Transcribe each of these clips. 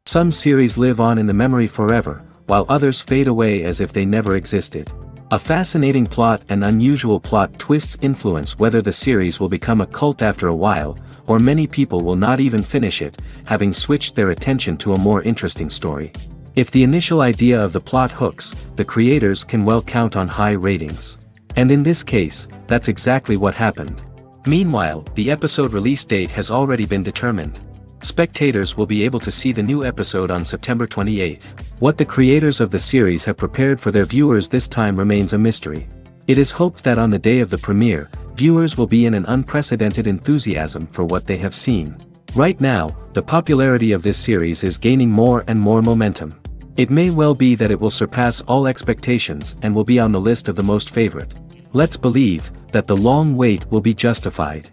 Some series live on in the memory forever, while others fade away as if they never existed. A fascinating plot and unusual plot twists influence whether the series will become a cult after a while, or many people will not even finish it, having switched their attention to a more interesting story. If the initial idea of the plot hooks, the creators can well count on high ratings. And in this case, that's exactly what happened. Meanwhile, the episode release date has already been determined. Spectators will be able to see the new episode on September 28th. What the creators of the series have prepared for their viewers this time remains a mystery. It is hoped that on the day of the premiere, viewers will be in an unprecedented enthusiasm for what they have seen. Right now, the popularity of this series is gaining more and more momentum. It may well be that it will surpass all expectations and will be on the list of the most favorite. Let's believe that the long wait will be justified.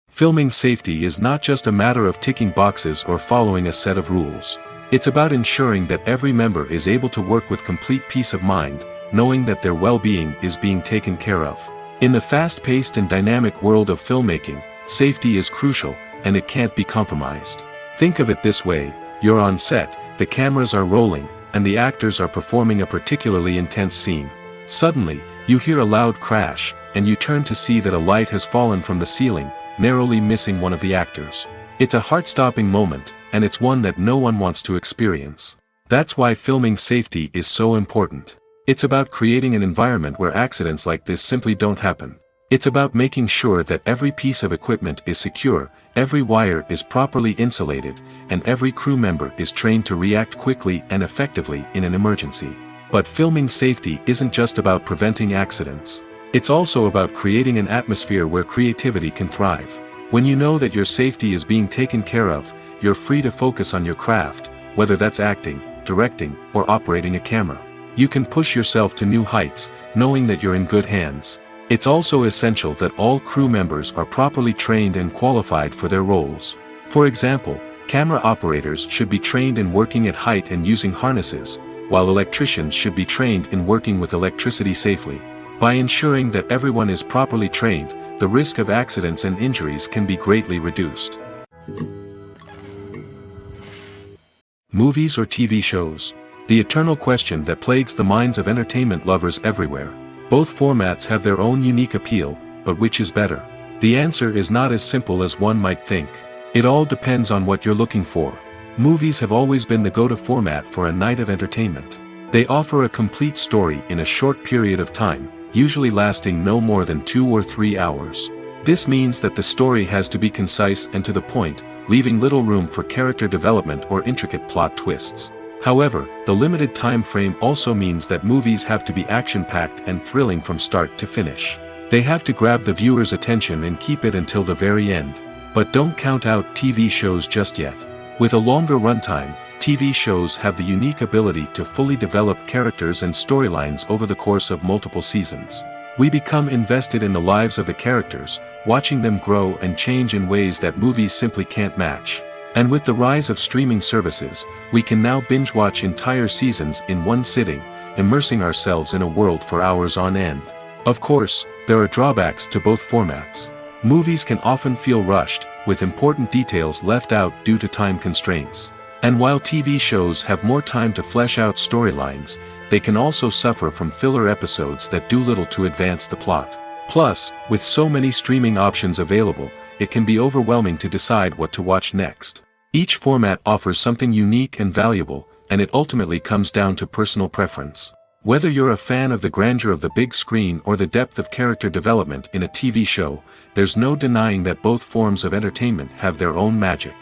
Filming safety is not just a matter of ticking boxes or following a set of rules. It's about ensuring that every member is able to work with complete peace of mind, knowing that their well-being is being taken care of. In the fast-paced and dynamic world of filmmaking, safety is crucial, and it can't be compromised. Think of it this way: you're on set, the cameras are rolling, and the actors are performing a particularly intense scene. Suddenly, you hear a loud crash, and you turn to see that a light has fallen from the ceiling, narrowly missing one of the actors. It's a heart-stopping moment, and it's one that no one wants to experience. That's why filming safety is so important. It's about creating an environment where accidents like this simply don't happen. It's about making sure that every piece of equipment is secure, every wire is properly insulated, and every crew member is trained to react quickly and effectively in an emergency. But filming safety isn't just about preventing accidents. It's also about creating an atmosphere where creativity can thrive. When you know that your safety is being taken care of, you're free to focus on your craft, whether that's acting, directing, or operating a camera. You can push yourself to new heights, knowing that you're in good hands. It's also essential that all crew members are properly trained and qualified for their roles. For example, camera operators should be trained in working at height and using harnesses, while electricians should be trained in working with electricity safely. By ensuring that everyone is properly trained, the risk of accidents and injuries can be greatly reduced. Movies or TV shows? The eternal question that plagues the minds of entertainment lovers everywhere. Both formats have their own unique appeal, but which is better? The answer is not as simple as one might think. It all depends on what you're looking for. Movies have always been the go-to format for a night of entertainment. They offer a complete story in a short period of time, usually lasting no more than 2 or 3 hours. This means that the story has to be concise and to the point, leaving little room for character development or intricate plot twists. However, the limited time frame also means that movies have to be action-packed and thrilling from start to finish. They have to grab the viewer's attention and keep it until the very end. But don't count out TV shows just yet. With a longer runtime, TV shows have the unique ability to fully develop characters and storylines over the course of multiple seasons. We become invested in the lives of the characters, watching them grow and change in ways that movies simply can't match. And with the rise of streaming services, we can now binge-watch entire seasons in one sitting, immersing ourselves in a world for hours on end. Of course, there are drawbacks to both formats. Movies can often feel rushed, with important details left out due to time constraints. And while TV shows have more time to flesh out storylines, they can also suffer from filler episodes that do little to advance the plot. Plus, with so many streaming options available, it can be overwhelming to decide what to watch next. Each format offers something unique and valuable, and it ultimately comes down to personal preference. Whether you're a fan of the grandeur of the big screen or the depth of character development in a TV show, there's no denying that both forms of entertainment have their own magic.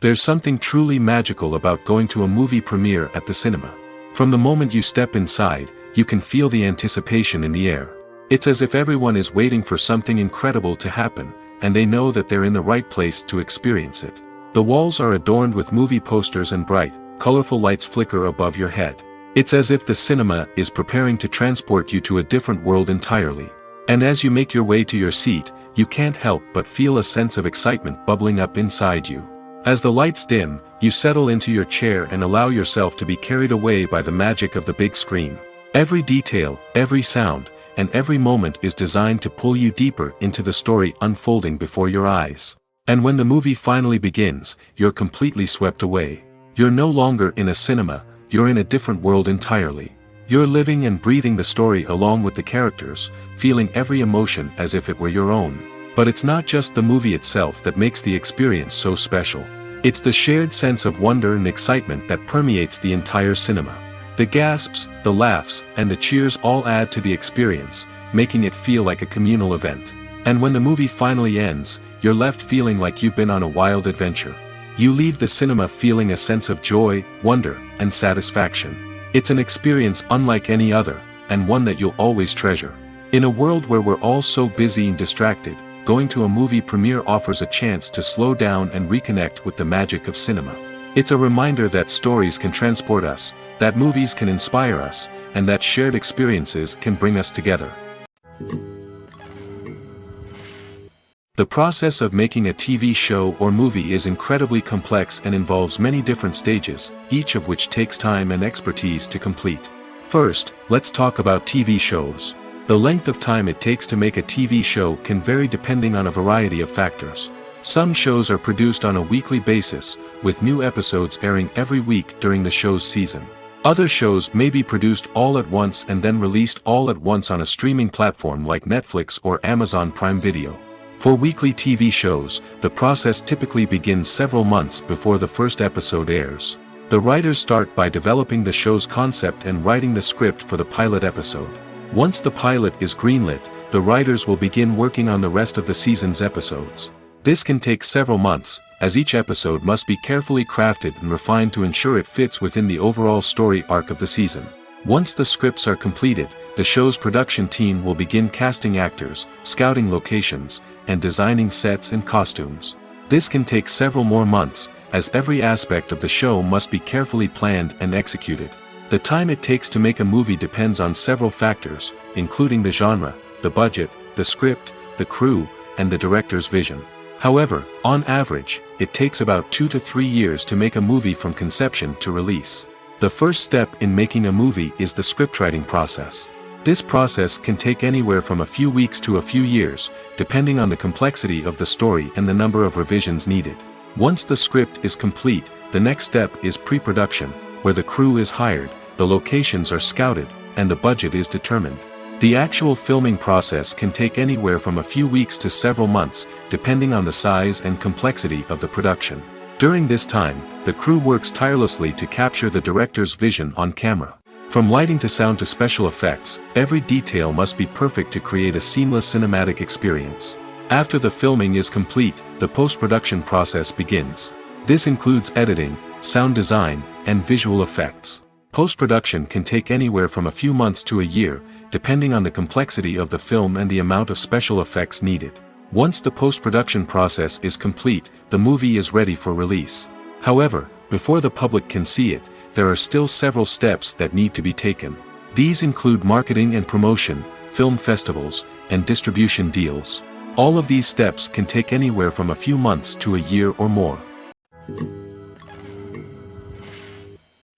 There's something truly magical about going to a movie premiere at the cinema. From the moment you step inside, you can feel the anticipation in the air. It's as if everyone is waiting for something incredible to happen, and they know that they're in the right place to experience it. The walls are adorned with movie posters and bright, colorful lights flicker above your head. It's as if the cinema is preparing to transport you to a different world entirely. And as you make your way to your seat, you can't help but feel a sense of excitement bubbling up inside you. As the lights dim, you settle into your chair and allow yourself to be carried away by the magic of the big screen. Every detail, every sound, and every moment is designed to pull you deeper into the story unfolding before your eyes. And when the movie finally begins, you're completely swept away. You're no longer in a cinema, you're in a different world entirely. You're living and breathing the story along with the characters, feeling every emotion as if it were your own. But it's not just the movie itself that makes the experience so special. It's the shared sense of wonder and excitement that permeates the entire cinema. The gasps, the laughs, and the cheers all add to the experience, making it feel like a communal event. And when the movie finally ends, you're left feeling like you've been on a wild adventure. You leave the cinema feeling a sense of joy, wonder, and satisfaction. It's an experience unlike any other, and one that you'll always treasure. In a world where we're all so busy and distracted, going to a movie premiere offers a chance to slow down and reconnect with the magic of cinema. It's a reminder that stories can transport us, that movies can inspire us, and that shared experiences can bring us together. The process of making a TV show or movie is incredibly complex and involves many different stages, each of which takes time and expertise to complete. First, let's talk about TV shows. The length of time it takes to make a TV show can vary depending on a variety of factors. Some shows are produced on a weekly basis, with new episodes airing every week during the show's season. Other shows may be produced all at once and then released all at once on a streaming platform like Netflix or Amazon Prime Video. For weekly TV shows, the process typically begins several months before the first episode airs. The writers start by developing the show's concept and writing the script for the pilot episode. Once the pilot is greenlit, the writers will begin working on the rest of the season's episodes. This can take several months, as each episode must be carefully crafted and refined to ensure it fits within the overall story arc of the season. Once the scripts are completed, the show's production team will begin casting actors, scouting locations, and designing sets and costumes. This can take several more months, as every aspect of the show must be carefully planned and executed. The time it takes to make a movie depends on several factors, including the genre, the budget, the script, the crew, and the director's vision. However, on average, it takes about 2 to 3 years to make a movie from conception to release. The first step in making a movie is the scriptwriting process. This process can take anywhere from a few weeks to a few years, depending on the complexity of the story and the number of revisions needed. Once the script is complete, the next step is pre-production, where the crew is hired, the locations are scouted, and the budget is determined. The actual filming process can take anywhere from a few weeks to several months, depending on the size and complexity of the production. During this time, the crew works tirelessly to capture the director's vision on camera. From lighting to sound to special effects, every detail must be perfect to create a seamless cinematic experience. After the filming is complete, the post-production process begins. This includes editing, sound design, and visual effects. Post-production can take anywhere from a few months to a year, depending on the complexity of the film and the amount of special effects needed. Once the post-production process is complete, the movie is ready for release. However, before the public can see it, there are still several steps that need to be taken. These include marketing and promotion, film festivals, and distribution deals. All of these steps can take anywhere from a few months to a year or more.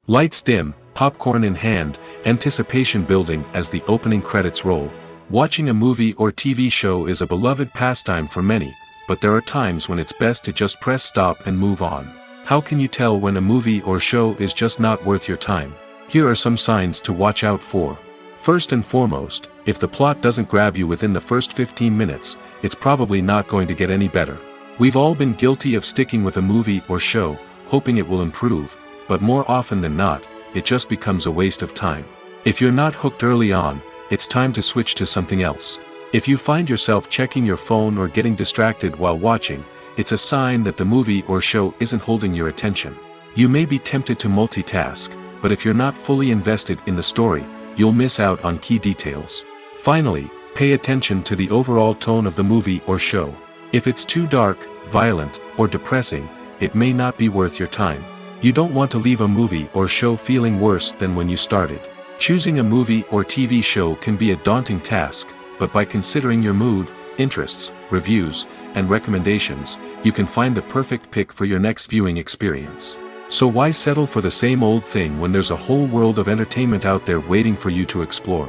Lights dim, popcorn in hand, anticipation building as the opening credits roll. Watching a movie or TV show is a beloved pastime for many, but there are times when it's best to just press stop and move on. How can you tell when a movie or show is just not worth your time? Here are some signs to watch out for. First and foremost, If the plot doesn't grab you within the first 15 minutes, it's probably not going to get any better. We've all been guilty of sticking with a movie or show, hoping it will improve, but more often than not, it just becomes a waste of time. If you're not hooked early on, it's time to switch to something else. If you find yourself checking your phone or getting distracted while watching, it's a sign that the movie or show isn't holding your attention. You may be tempted to multitask, but if you're not fully invested in the story, you'll miss out on key details. Finally, pay attention to the overall tone of the movie or show. If it's too dark, violent, or depressing, it may not be worth your time. You don't want to leave a movie or show feeling worse than when you started. Choosing a movie or TV show can be a daunting task, but by considering your mood, interests, reviews, and recommendations, you can find the perfect pick for your next viewing experience. So why settle for the same old thing when there's a whole world of entertainment out there waiting for you to explore?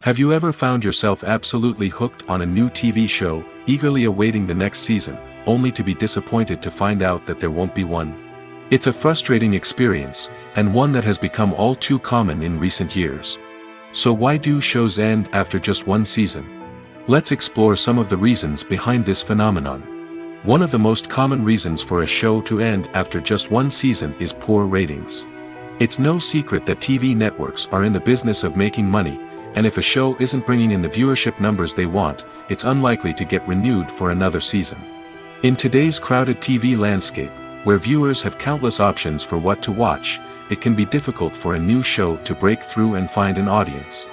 Have you ever found yourself absolutely hooked on a new TV show, eagerly awaiting the next season, only to be disappointed to find out that there won't be one? It's a frustrating experience, and one that has become all too common in recent years. So why do shows end after just one season? Let's explore some of the reasons behind this phenomenon. One of the most common reasons for a show to end after just one season is poor ratings. It's no secret that TV networks are in the business of making money, and if a show isn't bringing in the viewership numbers they want, it's unlikely to get renewed for another season. In today's crowded TV landscape, where viewers have countless options for what to watch, it can be difficult for a new show to break through and find an audience.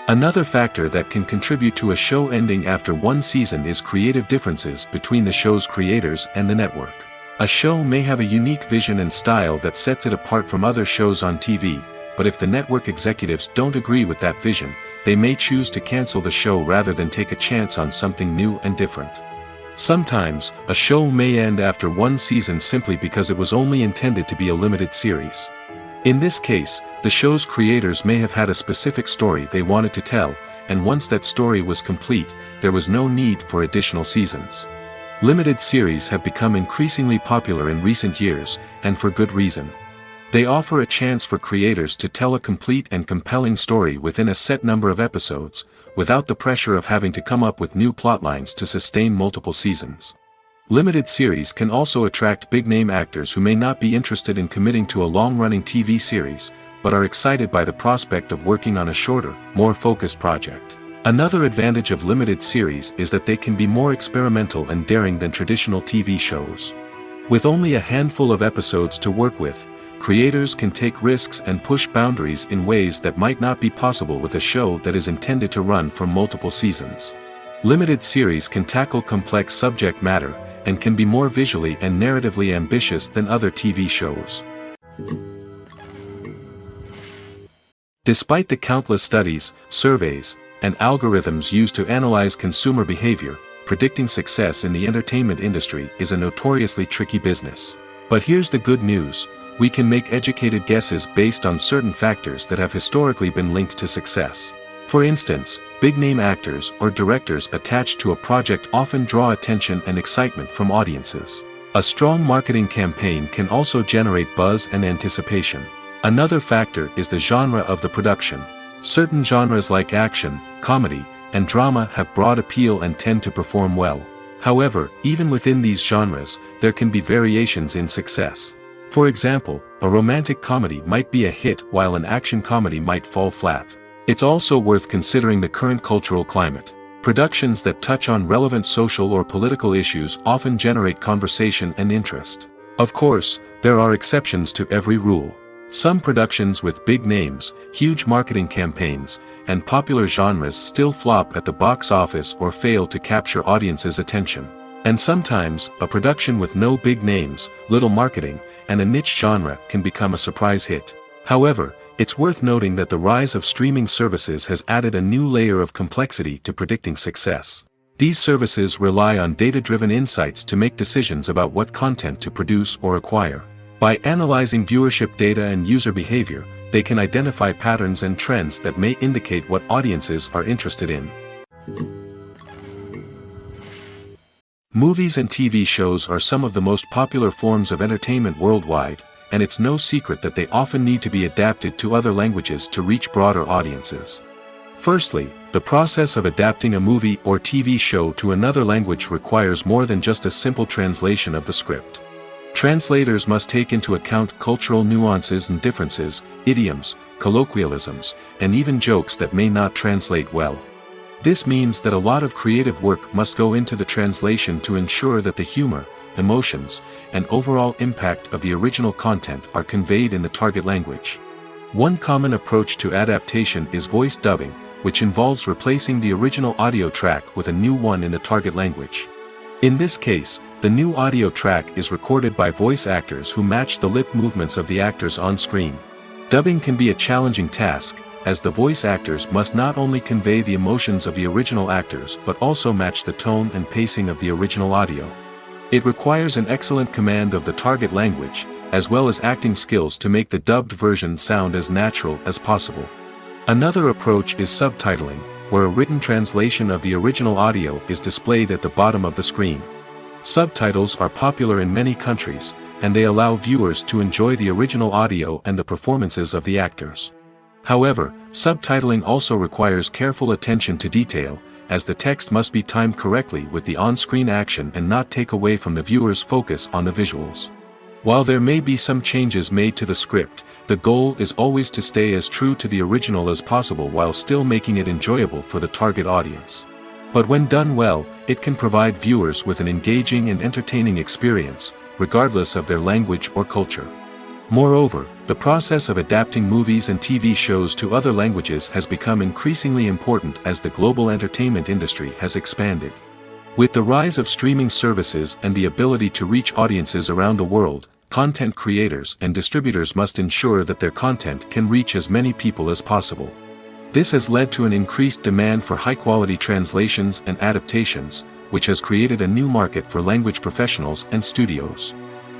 Another factor that can contribute to a show ending after one season is creative differences between the show's creators and the network. A show may have a unique vision and style that sets it apart from other shows on TV, but if the network executives don't agree with that vision, they may choose to cancel the show rather than take a chance on something new and different. Sometimes, a show may end after one season simply because it was only intended to be a limited series. In this case, the show's creators may have had a specific story they wanted to tell, and once that story was complete, there was no need for additional seasons. Limited series have become increasingly popular in recent years, and for good reason. They offer a chance for creators to tell a complete and compelling story within a set number of episodes, without the pressure of having to come up with new plotlines to sustain multiple seasons. Limited series can also attract big-name actors who may not be interested in committing to a long-running TV series, but are excited by the prospect of working on a shorter, more focused project. Another advantage of limited series is that they can be more experimental and daring than traditional TV shows. With only a handful of episodes to work with, creators can take risks and push boundaries in ways that might not be possible with a show that is intended to run for multiple seasons. Limited series can tackle complex subject matter, and can be more visually and narratively ambitious than other TV shows. Despite the countless studies, surveys, and algorithms used to analyze consumer behavior, predicting success in the entertainment industry is a notoriously tricky business. But here's the good news: we can make educated guesses based on certain factors that have historically been linked to success. For instance, big-name actors or directors attached to a project often draw attention and excitement from audiences. A strong marketing campaign can also generate buzz and anticipation. Another factor is the genre of the production. Certain genres like action, comedy, and drama have broad appeal and tend to perform well. However, even within these genres, there can be variations in success. For example, a romantic comedy might be a hit while an action comedy might fall flat. It's also worth considering the current cultural climate. Productions that touch on relevant social or political issues often generate conversation and interest. Of course, there are exceptions to every rule. Some productions with big names, huge marketing campaigns, and popular genres still flop at the box office or fail to capture audiences' attention. And sometimes, a production with no big names, little marketing, and a niche genre can become a surprise hit. However, it's worth noting that the rise of streaming services has added a new layer of complexity to predicting success. These services rely on data-driven insights to make decisions about what content to produce or acquire. By analyzing viewership data and user behavior, they can identify patterns and trends that may indicate what audiences are interested in. Movies and TV shows are some of the most popular forms of entertainment worldwide, and it's no secret that they often need to be adapted to other languages to reach broader audiences. Firstly, the process of adapting a movie or TV show to another language requires more than just a simple translation of the script. Translators must take into account cultural nuances and differences, idioms, colloquialisms, and even jokes that may not translate well. This means that a lot of creative work must go into the translation to ensure that the humor, emotions, and overall impact of the original content are conveyed in the target language. One common approach to adaptation is voice dubbing, which involves replacing the original audio track with a new one in the target language. In this case, the new audio track is recorded by voice actors who match the lip movements of the actors on screen. Dubbing can be a challenging task, as the voice actors must not only convey the emotions of the original actors but also match the tone and pacing of the original audio. It requires an excellent command of the target language, as well as acting skills to make the dubbed version sound as natural as possible. Another approach is subtitling, where a written translation of the original audio is displayed at the bottom of the screen. Subtitles are popular in many countries, and they allow viewers to enjoy the original audio and the performances of the actors. However, subtitling also requires careful attention to detail, as the text must be timed correctly with the on-screen action and not take away from the viewer's focus on the visuals. While there may be some changes made to the script, the goal is always to stay as true to the original as possible while still making it enjoyable for the target audience. But when done well, it can provide viewers with an engaging and entertaining experience, regardless of their language or culture. Moreover, the process of adapting movies and TV shows to other languages has become increasingly important as the global entertainment industry has expanded. With the rise of streaming services and the ability to reach audiences around the world, content creators and distributors must ensure that their content can reach as many people as possible. This has led to an increased demand for high-quality translations and adaptations, which has created a new market for language professionals and studios.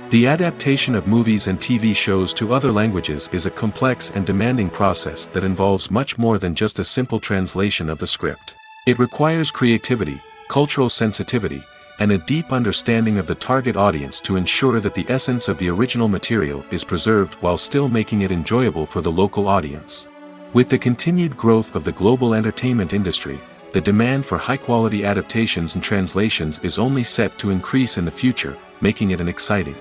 The adaptation of movies and TV shows to other languages is a complex and demanding process that involves much more than just a simple translation of the script. It requires creativity, cultural sensitivity, and a deep understanding of the target audience to ensure that the essence of the original material is preserved while still making it enjoyable for the local audience. With the continued growth of the global entertainment industry, the demand for high-quality adaptations and translations is only set to increase in the future, making it an exciting.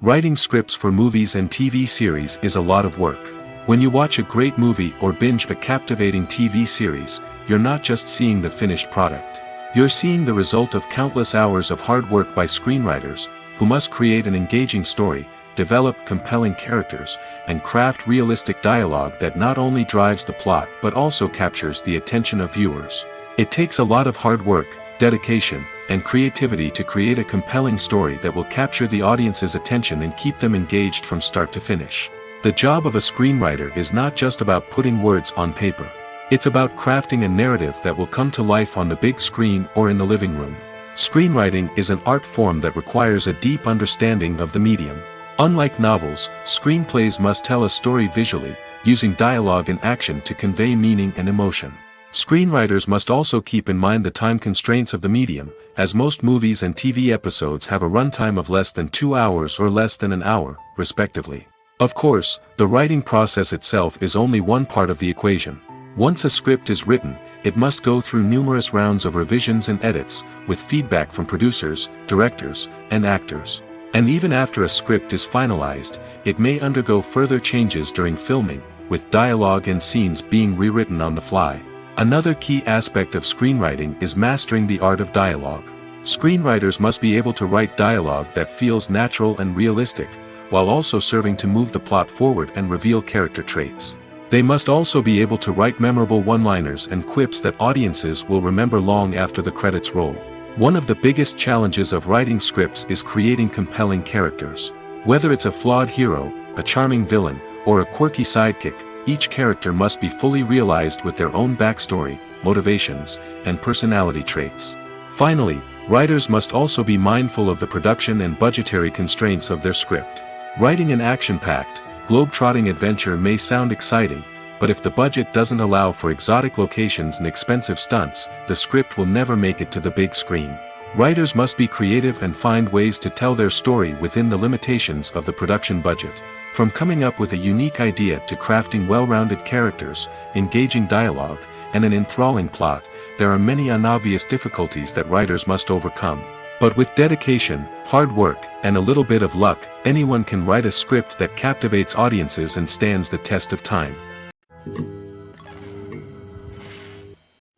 Writing scripts for movies and TV series is a lot of work. When you watch a great movie or binge a captivating TV series, you're not just seeing the finished product. You're seeing the result of countless hours of hard work by screenwriters, who must create an engaging story, develop compelling characters, and craft realistic dialogue that not only drives the plot but also captures the attention of viewers. It takes a lot of hard work, dedication, and creativity to create a compelling story that will capture the audience's attention and keep them engaged from start to finish. The job of a screenwriter is not just about putting words on paper. It's about crafting a narrative that will come to life on the big screen or in the living room. Screenwriting is an art form that requires a deep understanding of the medium. Unlike novels, screenplays must tell a story visually, using dialogue and action to convey meaning and emotion. Screenwriters must also keep in mind the time constraints of the medium, as most movies and TV episodes have a runtime of less than 2 hours or less than an hour, respectively. Of course, the writing process itself is only one part of the equation. Once a script is written, it must go through numerous rounds of revisions and edits, with feedback from producers, directors, and actors. And even after a script is finalized, it may undergo further changes during filming, with dialogue and scenes being rewritten on the fly. Another key aspect of screenwriting is mastering the art of dialogue. Screenwriters must be able to write dialogue that feels natural and realistic, while also serving to move the plot forward and reveal character traits. They must also be able to write memorable one-liners and quips that audiences will remember long after the credits roll. One of the biggest challenges of writing scripts is creating compelling characters. Whether it's a flawed hero, a charming villain, or a quirky sidekick, each character must be fully realized with their own backstory, motivations, and personality traits. Finally, writers must also be mindful of the production and budgetary constraints of their script. Writing an action-packed, globe-trotting adventure may sound exciting, but if the budget doesn't allow for exotic locations and expensive stunts, the script will never make it to the big screen. Writers must be creative and find ways to tell their story within the limitations of the production budget. From coming up with a unique idea to crafting well-rounded characters, engaging dialogue, and an enthralling plot, there are many unobvious difficulties that writers must overcome. But with dedication, hard work, and a little bit of luck, anyone can write a script that captivates audiences and stands the test of time.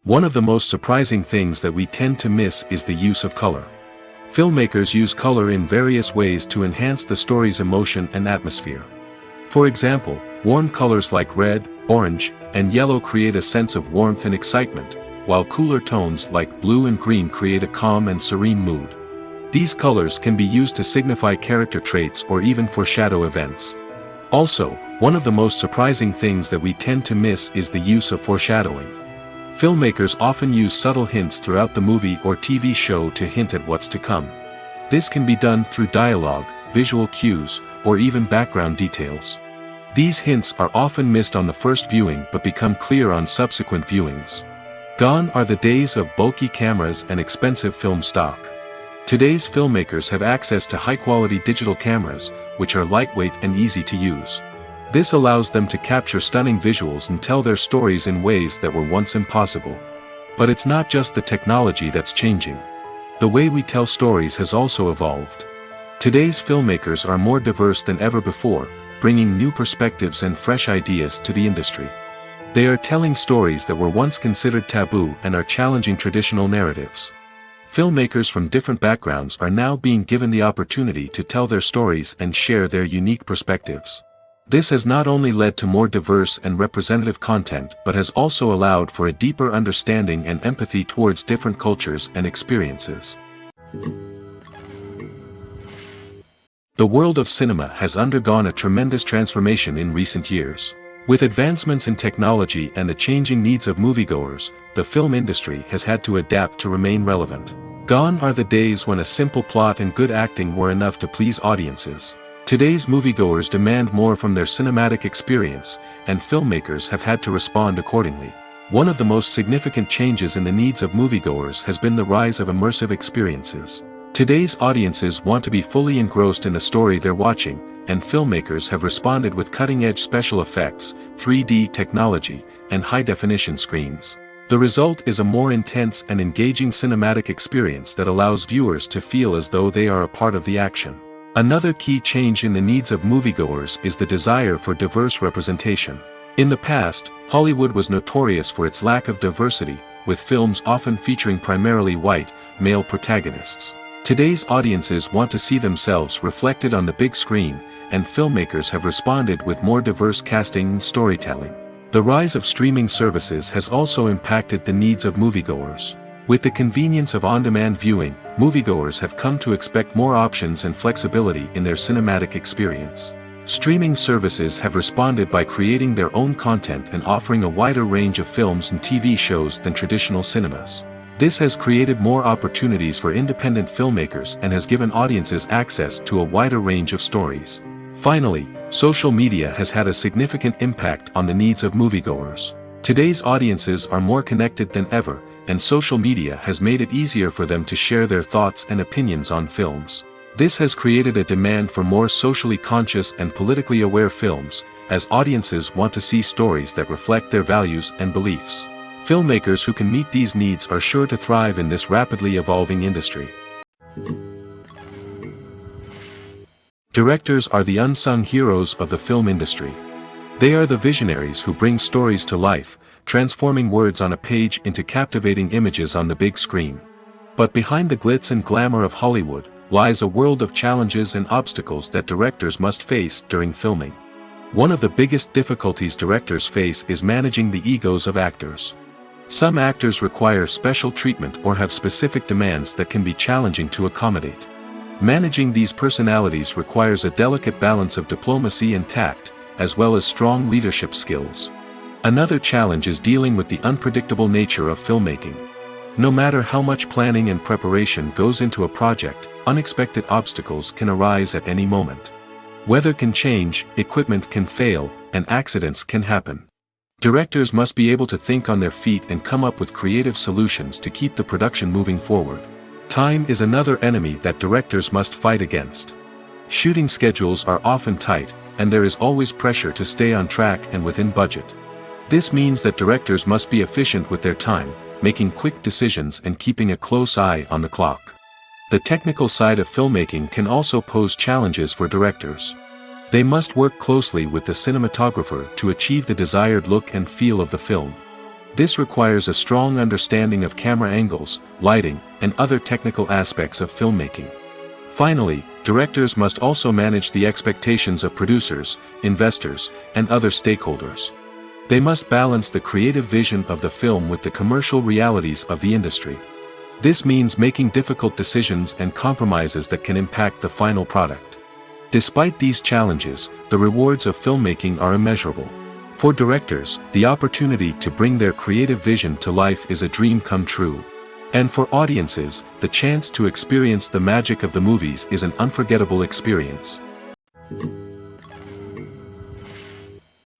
One of the most surprising things that we tend to miss is the use of color. Filmmakers use color in various ways to enhance the story's emotion and atmosphere. For example, warm colors like red, orange, and yellow create a sense of warmth and excitement, while cooler tones like blue and green create a calm and serene mood. These colors can be used to signify character traits or even foreshadow events. Also, one of the most surprising things that we tend to miss is the use of foreshadowing. Filmmakers often use subtle hints throughout the movie or TV show to hint at what's to come. This can be done through dialogue, visual cues, or even background details. These hints are often missed on the first viewing but become clear on subsequent viewings. Gone are the days of bulky cameras and expensive film stock. Today's filmmakers have access to high-quality digital cameras, which are lightweight and easy to use. This allows them to capture stunning visuals and tell their stories in ways that were once impossible. But it's not just the technology that's changing. The way we tell stories has also evolved. Today's filmmakers are more diverse than ever before, bringing new perspectives and fresh ideas to the industry. They are telling stories that were once considered taboo and are challenging traditional narratives. Filmmakers from different backgrounds are now being given the opportunity to tell their stories and share their unique perspectives. This has not only led to more diverse and representative content but has also allowed for a deeper understanding and empathy towards different cultures and experiences. The world of cinema has undergone a tremendous transformation in recent years. With advancements in technology and the changing needs of moviegoers, the film industry has had to adapt to remain relevant. Gone are the days when a simple plot and good acting were enough to please audiences. Today's moviegoers demand more from their cinematic experience, and filmmakers have had to respond accordingly. One of the most significant changes in the needs of moviegoers has been the rise of immersive experiences. Today's audiences want to be fully engrossed in the story they're watching, and filmmakers have responded with cutting-edge special effects, 3D technology, and high-definition screens. The result is a more intense and engaging cinematic experience that allows viewers to feel as though they are a part of the action. Another key change in the needs of moviegoers is the desire for diverse representation. In the past, Hollywood was notorious for its lack of diversity, with films often featuring primarily white, male protagonists. Today's audiences want to see themselves reflected on the big screen, and filmmakers have responded with more diverse casting and storytelling. The rise of streaming services has also impacted the needs of moviegoers. With the convenience of on-demand viewing, moviegoers have come to expect more options and flexibility in their cinematic experience. Streaming services have responded by creating their own content and offering a wider range of films and TV shows than traditional cinemas. This has created more opportunities for independent filmmakers and has given audiences access to a wider range of stories. Finally, social media has had a significant impact on the needs of moviegoers. Today's audiences are more connected than ever, and social media has made it easier for them to share their thoughts and opinions on films. This has created a demand for more socially conscious and politically aware films, as audiences want to see stories that reflect their values and beliefs. Filmmakers who can meet these needs are sure to thrive in this rapidly evolving industry. Directors are the unsung heroes of the film industry. They are the visionaries who bring stories to life, transforming words on a page into captivating images on the big screen. But behind the glitz and glamour of Hollywood, lies a world of challenges and obstacles that directors must face during filming. One of the biggest difficulties directors face is managing the egos of actors. Some actors require special treatment or have specific demands that can be challenging to accommodate. Managing these personalities requires a delicate balance of diplomacy and tact, as well as strong leadership skills. Another challenge is dealing with the unpredictable nature of filmmaking. No matter how much planning and preparation goes into a project, unexpected obstacles can arise at any moment. Weather can change, equipment can fail, and accidents can happen. Directors must be able to think on their feet and come up with creative solutions to keep the production moving forward. Time is another enemy that directors must fight against. Shooting schedules are often tight, and there is always pressure to stay on track and within budget. This means that directors must be efficient with their time, making quick decisions and keeping a close eye on the clock. The technical side of filmmaking can also pose challenges for directors. They must work closely with the cinematographer to achieve the desired look and feel of the film. This requires a strong understanding of camera angles, lighting, and other technical aspects of filmmaking. Finally, directors must also manage the expectations of producers, investors, and other stakeholders. They must balance the creative vision of the film with the commercial realities of the industry. This means making difficult decisions and compromises that can impact the final product. Despite these challenges, the rewards of filmmaking are immeasurable. For directors, the opportunity to bring their creative vision to life is a dream come true. And for audiences, the chance to experience the magic of the movies is an unforgettable experience.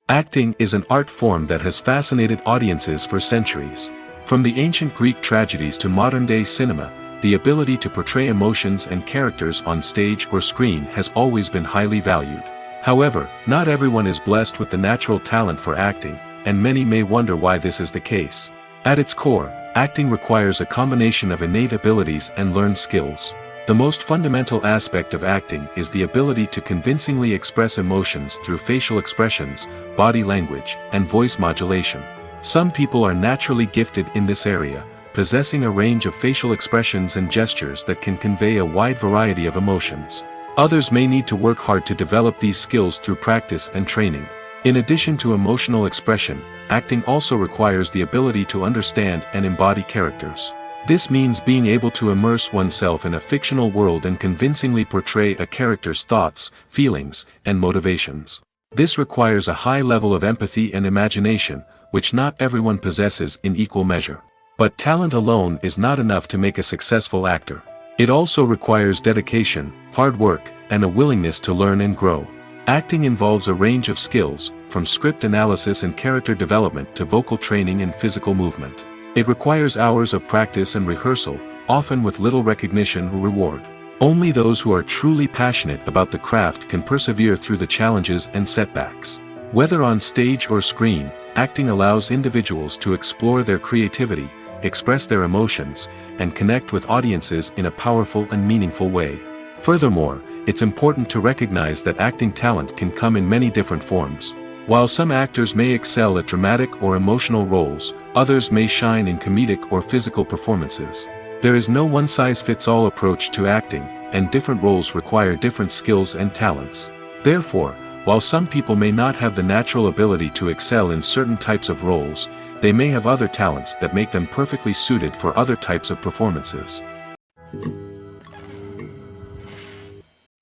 Acting is an art form that has fascinated audiences for centuries. From the ancient Greek tragedies to modern-day cinema, the ability to portray emotions and characters on stage or screen has always been highly valued. However, not everyone is blessed with the natural talent for acting, and many may wonder why this is the case. At its core, acting requires a combination of innate abilities and learned skills. The most fundamental aspect of acting is the ability to convincingly express emotions through facial expressions, body language, and voice modulation. Some people are naturally gifted in this area, possessing a range of facial expressions and gestures that can convey a wide variety of emotions. Others may need to work hard to develop these skills through practice and training. In addition to emotional expression, acting also requires the ability to understand and embody characters. This means being able to immerse oneself in a fictional world and convincingly portray a character's thoughts, feelings, and motivations. This requires a high level of empathy and imagination, which not everyone possesses in equal measure. But talent alone is not enough to make a successful actor. It also requires dedication, hard work, and a willingness to learn and grow. Acting involves a range of skills, from script analysis and character development to vocal training and physical movement. It requires hours of practice and rehearsal, often with little recognition or reward. Only those who are truly passionate about the craft can persevere through the challenges and setbacks. Whether on stage or screen, acting allows individuals to explore their creativity, express their emotions, and connect with audiences in a powerful and meaningful way. Furthermore, it's important to recognize that acting talent can come in many different forms. While some actors may excel at dramatic or emotional roles, others may shine in comedic or physical performances. There is no one-size-fits-all approach to acting, and different roles require different skills and talents. Therefore, while some people may not have the natural ability to excel in certain types of roles, they may have other talents that make them perfectly suited for other types of performances.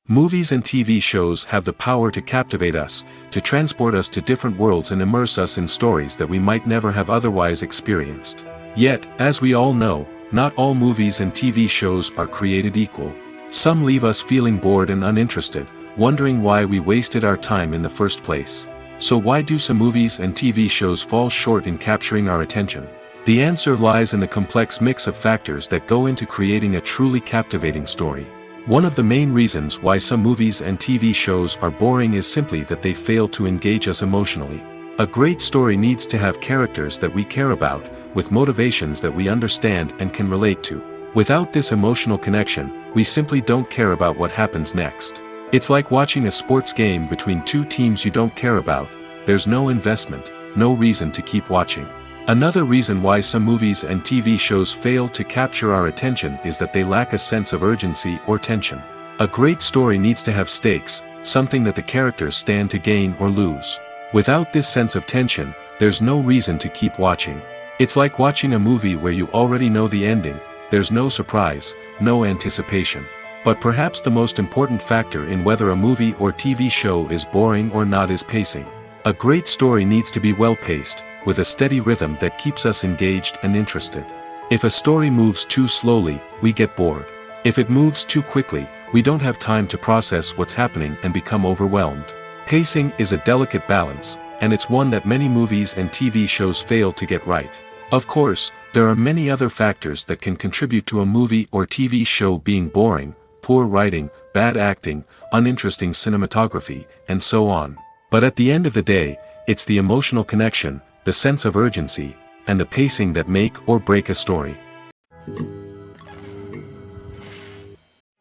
Movies and TV shows have the power to captivate us, to transport us to different worlds and immerse us in stories that we might never have otherwise experienced. Yet, as we all know, not all movies and TV shows are created equal. Some leave us feeling bored and uninterested, wondering why we wasted our time in the first place. So why do some movies and TV shows fall short in capturing our attention? The answer lies in the complex mix of factors that go into creating a truly captivating story. One of the main reasons why some movies and TV shows are boring is simply that they fail to engage us emotionally. A great story needs to have characters that we care about, with motivations that we understand and can relate to. Without this emotional connection, we simply don't care about what happens next. It's like watching a sports game between two teams you don't care about. There's no investment, no reason to keep watching. Another reason why some movies and TV shows fail to capture our attention is that they lack a sense of urgency or tension. A great story needs to have stakes, something that the characters stand to gain or lose. Without this sense of tension, there's no reason to keep watching. It's like watching a movie where you already know the ending. There's no surprise, no anticipation. But perhaps the most important factor in whether a movie or TV show is boring or not is pacing. A great story needs to be well-paced, with a steady rhythm that keeps us engaged and interested. If a story moves too slowly, we get bored. If it moves too quickly, we don't have time to process what's happening and become overwhelmed. Pacing is a delicate balance, and it's one that many movies and TV shows fail to get right. Of course, There are many other factors that can contribute to a movie or TV show being boring: poor writing, bad acting, uninteresting cinematography, and so on. But at the end of the day, it's the emotional connection, the sense of urgency, and the pacing that make or break a story.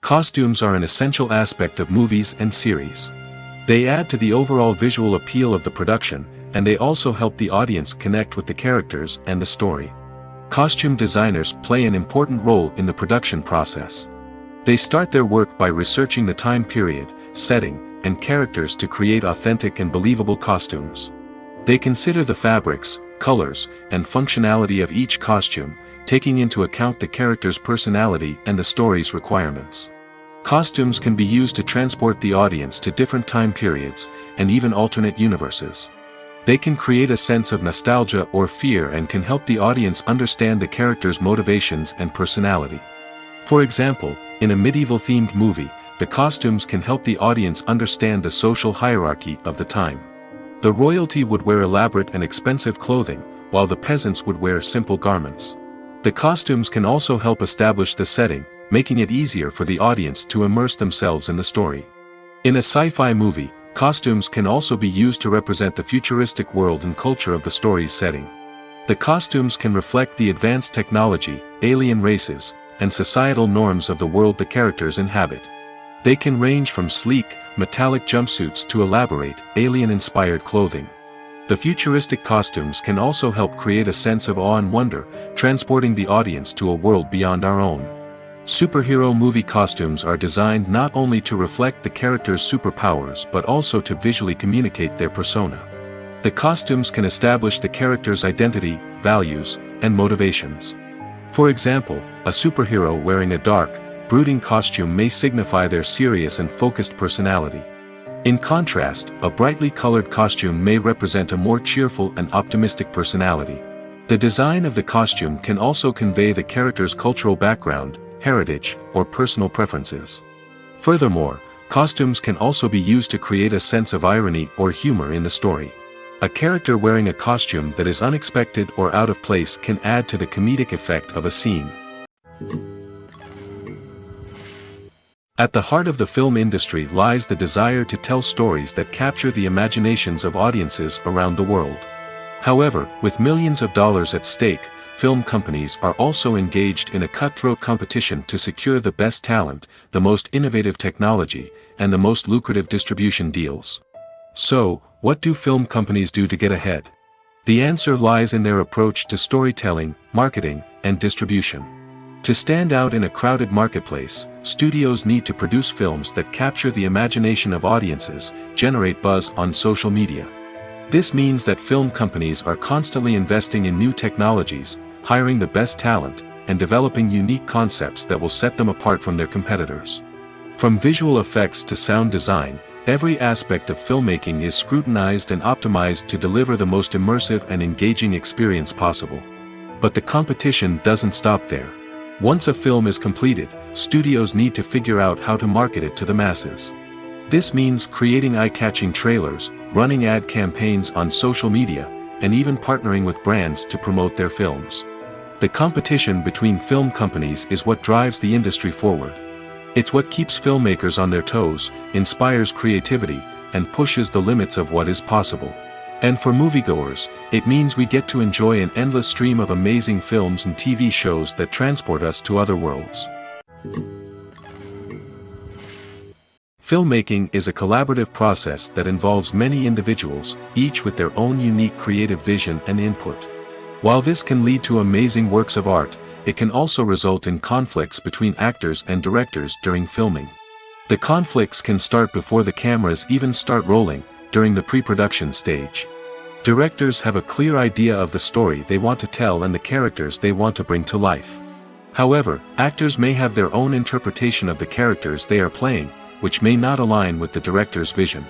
Costumes are an essential aspect of movies and series. They add to the overall visual appeal of the production, and they also help the audience connect with the characters and the story. Costume designers play an important role in the production process. They start their work by researching the time period, setting, and characters to create authentic and believable costumes. They consider the fabrics, colors, and functionality of each costume, taking into account the character's personality and the story's requirements. Costumes can be used to transport the audience to different time periods, and even alternate universes. They can create a sense of nostalgia or fear and can help the audience understand the character's motivations and personality. For example, in a medieval-themed movie, the costumes can help the audience understand the social hierarchy of the time. The royalty would wear elaborate and expensive clothing, while the peasants would wear simple garments. The costumes can also help establish the setting, making it easier for the audience to immerse themselves in the story. In a sci-fi movie, costumes can also be used to represent the futuristic world and culture of the story's setting. The costumes can reflect the advanced technology, alien races, and societal norms of the world the characters inhabit. They can range from sleek, metallic jumpsuits to elaborate, alien-inspired clothing. The futuristic costumes can also help create a sense of awe and wonder, transporting the audience to a world beyond our own. Superhero movie costumes are designed not only to reflect the character's superpowers but also to visually communicate their persona. The costumes can establish the character's identity, values, and motivations. For example, a superhero wearing a dark, brooding costume may signify their serious and focused personality. In contrast, a brightly colored costume may represent a more cheerful and optimistic personality. The design of the costume can also convey the character's cultural background, heritage, or personal preferences. Furthermore, costumes can also be used to create a sense of irony or humor in the story. A character wearing a costume that is unexpected or out of place can add to the comedic effect of a scene. At the heart of the film industry lies the desire to tell stories that capture the imaginations of audiences around the world. However, with millions of dollars at stake, film companies are also engaged in a cutthroat competition to secure the best talent, the most innovative technology, and the most lucrative distribution deals. So, what do film companies do to get ahead? The answer lies in their approach to storytelling, marketing, and distribution. To stand out in a crowded marketplace, studios need to produce films that capture the imagination of audiences, generate buzz on social media. This means that film companies are constantly investing in new technologies, hiring the best talent, and developing unique concepts that will set them apart from their competitors. From visual effects to sound design, every aspect of filmmaking is scrutinized and optimized to deliver the most immersive and engaging experience possible. But the competition doesn't stop there. Once a film is completed, studios need to figure out how to market it to the masses. This means creating eye-catching trailers, running ad campaigns on social media, and even partnering with brands to promote their films. The competition between film companies is what drives the industry forward. It's what keeps filmmakers on their toes, inspires creativity, and pushes the limits of what is possible. And for moviegoers, it means we get to enjoy an endless stream of amazing films and TV shows that transport us to other worlds. Filmmaking is a collaborative process that involves many individuals, each with their own unique creative vision and input. While this can lead to amazing works of art, it can also result in conflicts between actors and directors during filming. The conflicts can start before the cameras even start rolling, during the pre-production stage. Directors have a clear idea of the story they want to tell and the characters they want to bring to life. However, actors may have their own interpretation of the characters they are playing, which may not align with the director's vision.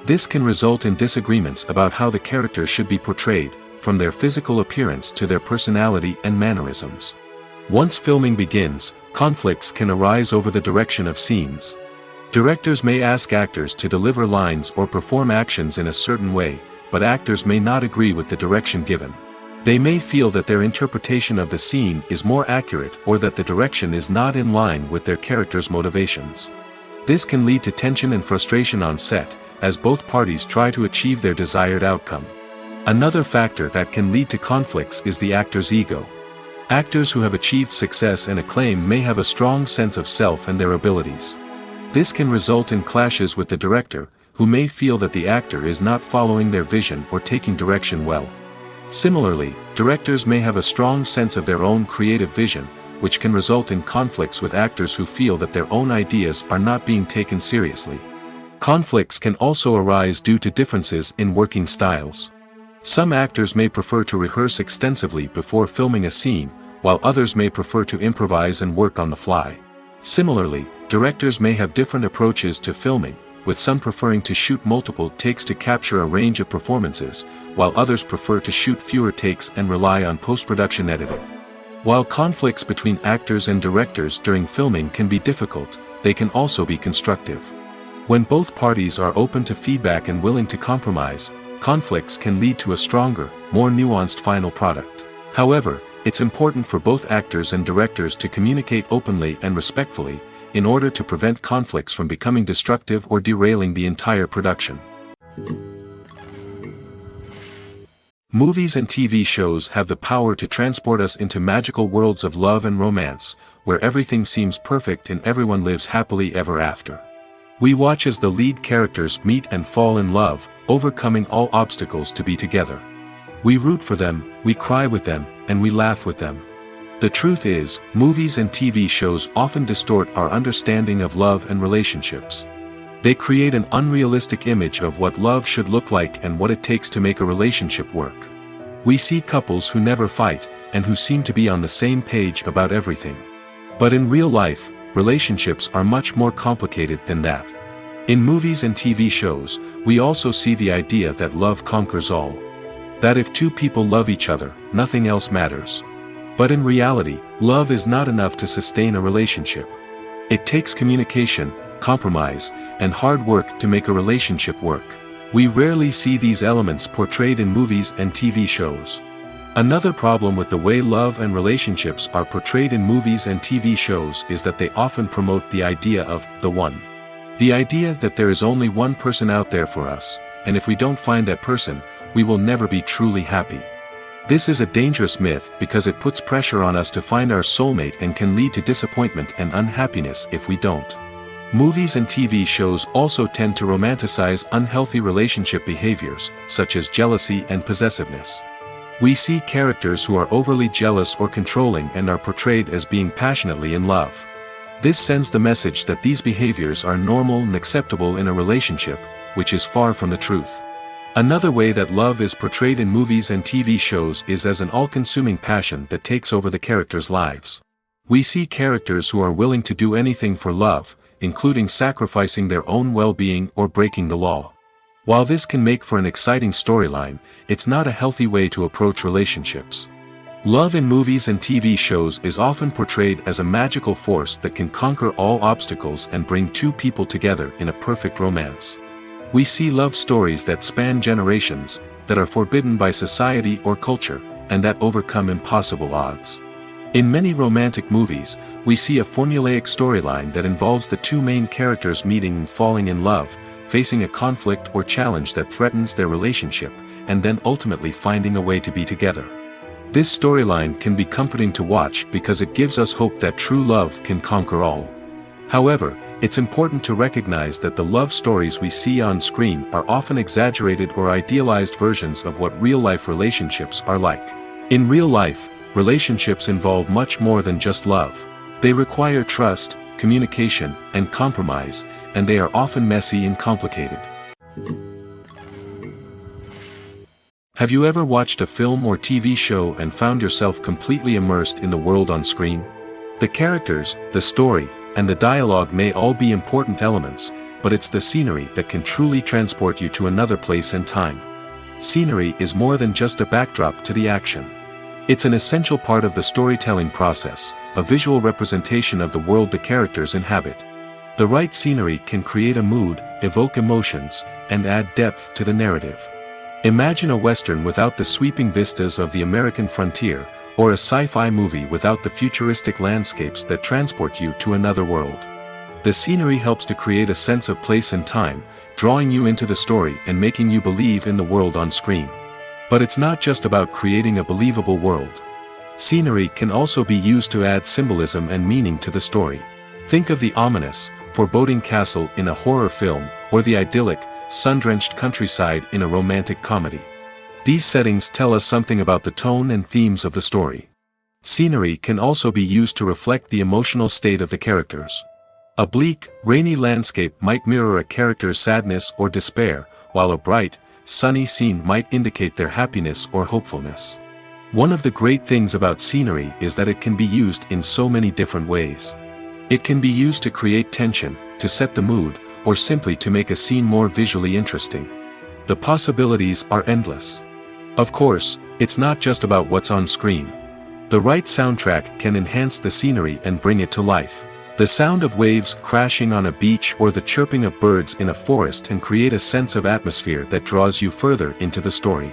This can result in disagreements about how the characters should be portrayed, from their physical appearance to their personality and mannerisms. Once filming begins, conflicts can arise over the direction of scenes. Directors may ask actors to deliver lines or perform actions in a certain way, but actors may not agree with the direction given. They may feel that their interpretation of the scene is more accurate or that the direction is not in line with their character's motivations. This can lead to tension and frustration on set, as both parties try to achieve their desired outcome. Another factor that can lead to conflicts is the actor's ego. Actors who have achieved success and acclaim may have a strong sense of self and their abilities. This can result in clashes with the director, who may feel that the actor is not following their vision or taking direction well. Similarly, directors may have a strong sense of their own creative vision, which can result in conflicts with actors who feel that their own ideas are not being taken seriously. Conflicts can also arise due to differences in working styles. Some actors may prefer to rehearse extensively before filming a scene, while others may prefer to improvise and work on the fly. Similarly, directors may have different approaches to filming, with some preferring to shoot multiple takes to capture a range of performances, while others prefer to shoot fewer takes and rely on post-production editing. While conflicts between actors and directors during filming can be difficult, they can also be constructive. When both parties are open to feedback and willing to compromise, conflicts can lead to a stronger, more nuanced final product. However, it's important for both actors and directors to communicate openly and respectfully, in order to prevent conflicts from becoming destructive or derailing the entire production. Movies and TV shows have the power to transport us into magical worlds of love and romance, where everything seems perfect and everyone lives happily ever after. We watch as the lead characters meet and fall in love, overcoming all obstacles to be together. We root for them, we cry with them, and we laugh with them. The truth is, movies and TV shows often distort our understanding of love and relationships. They create an unrealistic image of what love should look like and what it takes to make a relationship work. We see couples who never fight, and who seem to be on the same page about everything. But in real life, relationships are much more complicated than that. In movies and TV shows, we also see the idea that love conquers all. That if two people love each other, nothing else matters. But in reality, love is not enough to sustain a relationship. It takes communication, compromise, and hard work to make a relationship work. We rarely see these elements portrayed in movies and TV shows. Another problem with the way love and relationships are portrayed in movies and TV shows is that they often promote the idea of the one. The idea that there is only one person out there for us, and if we don't find that person, we will never be truly happy. This is a dangerous myth because it puts pressure on us to find our soulmate and can lead to disappointment and unhappiness if we don't. Movies and TV shows also tend to romanticize unhealthy relationship behaviors, such as jealousy and possessiveness. We see characters who are overly jealous or controlling and are portrayed as being passionately in love. This sends the message that these behaviors are normal and acceptable in a relationship, which is far from the truth. Another way that love is portrayed in movies and TV shows is as an all-consuming passion that takes over the characters' lives. We see characters who are willing to do anything for love, including sacrificing their own well-being or breaking the law. While this can make for an exciting storyline, it's not a healthy way to approach relationships. Love in movies and TV shows is often portrayed as a magical force that can conquer all obstacles and bring two people together in a perfect romance. We see love stories that span generations, that are forbidden by society or culture, and that overcome impossible odds. In many romantic movies, we see a formulaic storyline that involves the two main characters meeting and falling in love, facing a conflict or challenge that threatens their relationship, and then ultimately finding a way to be together. This storyline can be comforting to watch because it gives us hope that true love can conquer all. However, it's important to recognize that the love stories we see on screen are often exaggerated or idealized versions of what real-life relationships are like. In real life, relationships involve much more than just love. They require trust, communication, and compromise, and they are often messy and complicated. Have you ever watched a film or TV show and found yourself completely immersed in the world on screen? The characters, the story, and the dialogue may all be important elements, but it's the scenery that can truly transport you to another place and time. Scenery is more than just a backdrop to the action. It's an essential part of the storytelling process, a visual representation of the world the characters inhabit. The right scenery can create a mood, evoke emotions, and add depth to the narrative. Imagine a Western without the sweeping vistas of the American frontier, or a sci-fi movie without the futuristic landscapes that transport you to another world. The scenery helps to create a sense of place and time, drawing you into the story and making you believe in the world on screen. But it's not just about creating a believable world. Scenery can also be used to add symbolism and meaning to the story. Think of the ominous, foreboding castle in a horror film, or the idyllic, sun-drenched countryside in a romantic comedy. These settings tell us something about the tone and themes of the story. Scenery can also be used to reflect the emotional state of the characters. A bleak, rainy landscape might mirror a character's sadness or despair, while a bright, sunny scene might indicate their happiness or hopefulness. One of the great things about scenery is that it can be used in so many different ways. It can be used to create tension, to set the mood, or simply to make a scene more visually interesting. The possibilities are endless. Of course, it's not just about what's on screen. The right soundtrack can enhance the scenery and bring it to life. The sound of waves crashing on a beach or the chirping of birds in a forest can create a sense of atmosphere that draws you further into the story.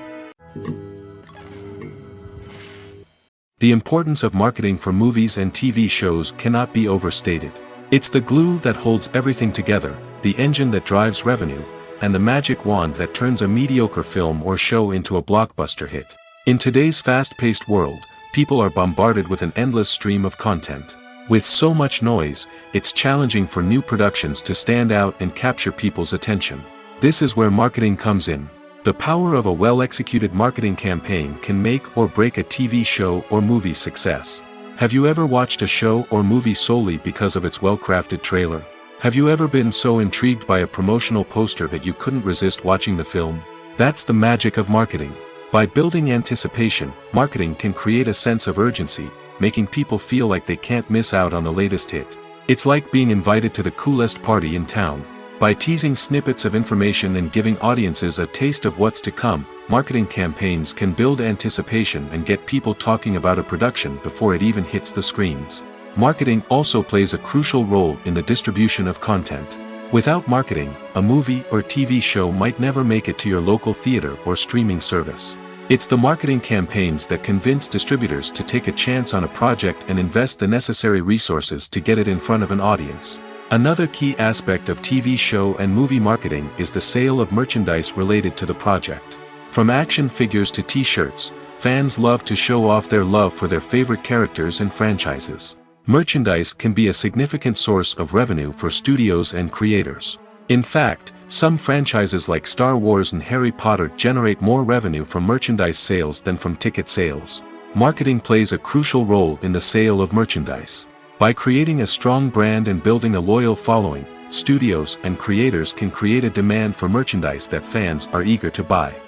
The importance of marketing for movies and TV shows cannot be overstated. It's the glue that holds everything together, the engine that drives revenue, and the magic wand that turns a mediocre film or show into a blockbuster hit. In today's fast-paced world, people are bombarded with an endless stream of content. With so much noise, it's challenging for new productions to stand out and capture people's attention. This is where marketing comes in. The power of a well-executed marketing campaign can make or break a TV show or movie's success. Have you ever watched a show or movie solely because of its well-crafted trailer? Have you ever been so intrigued by a promotional poster that you couldn't resist watching the film? That's the magic of marketing. By building anticipation, marketing can create a sense of urgency, making people feel like they can't miss out on the latest hit. It's like being invited to the coolest party in town. By teasing snippets of information and giving audiences a taste of what's to come, marketing campaigns can build anticipation and get people talking about a production before it even hits the screens. Marketing also plays a crucial role in the distribution of content. Without marketing, a movie or TV show might never make it to your local theater or streaming service. It's the marketing campaigns that convince distributors to take a chance on a project and invest the necessary resources to get it in front of an audience. Another key aspect of TV show and movie marketing is the sale of merchandise related to the project. From action figures to t-shirts, fans love to show off their love for their favorite characters and franchises. Merchandise can be a significant source of revenue for studios and creators. In fact, some franchises like Star Wars and Harry Potter generate more revenue from merchandise sales than from ticket sales. Marketing plays a crucial role in the sale of merchandise. By creating a strong brand and building a loyal following, studios and creators can create a demand for merchandise that fans are eager to buy.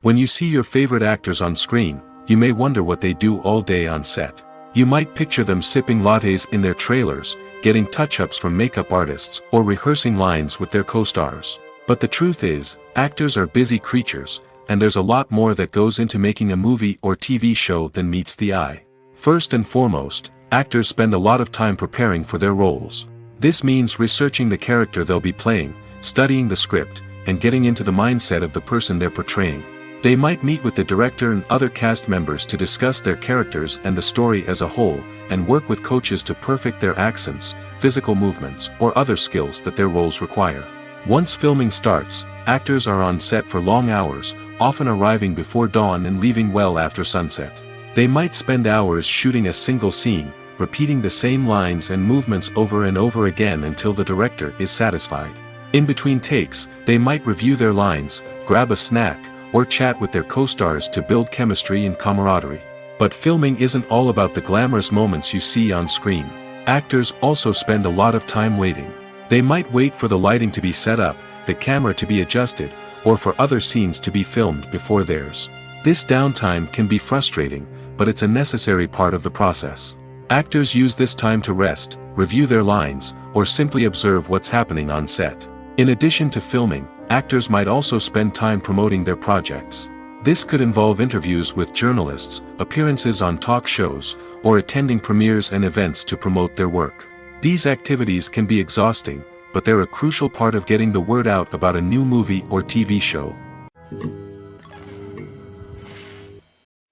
When you see your favorite actors on screen, you may wonder what they do all day on set. You might picture them sipping lattes in their trailers, getting touch-ups from makeup artists, or rehearsing lines with their co-stars. But the truth is, actors are busy creatures, and there's a lot more that goes into making a movie or TV show than meets the eye. First and foremost, actors spend a lot of time preparing for their roles. This means researching the character they'll be playing, studying the script, and getting into the mindset of the person they're portraying. They might meet with the director and other cast members to discuss their characters and the story as a whole, and work with coaches to perfect their accents, physical movements, or other skills that their roles require. Once filming starts, actors are on set for long hours, often arriving before dawn and leaving well after sunset. They might spend hours shooting a single scene, repeating the same lines and movements over and over again until the director is satisfied. In between takes, they might review their lines, grab a snack, or chat with their co-stars to build chemistry and camaraderie. But filming isn't all about the glamorous moments you see on screen. Actors also spend a lot of time waiting. They might wait for the lighting to be set up, the camera to be adjusted, or for other scenes to be filmed before theirs. This downtime can be frustrating, but it's a necessary part of the process. Actors use this time to rest, review their lines, or simply observe what's happening on set. In addition to filming, actors might also spend time promoting their projects. This could involve interviews with journalists, appearances on talk shows, or attending premieres and events to promote their work. These activities can be exhausting, but they're a crucial part of getting the word out about a new movie or TV show.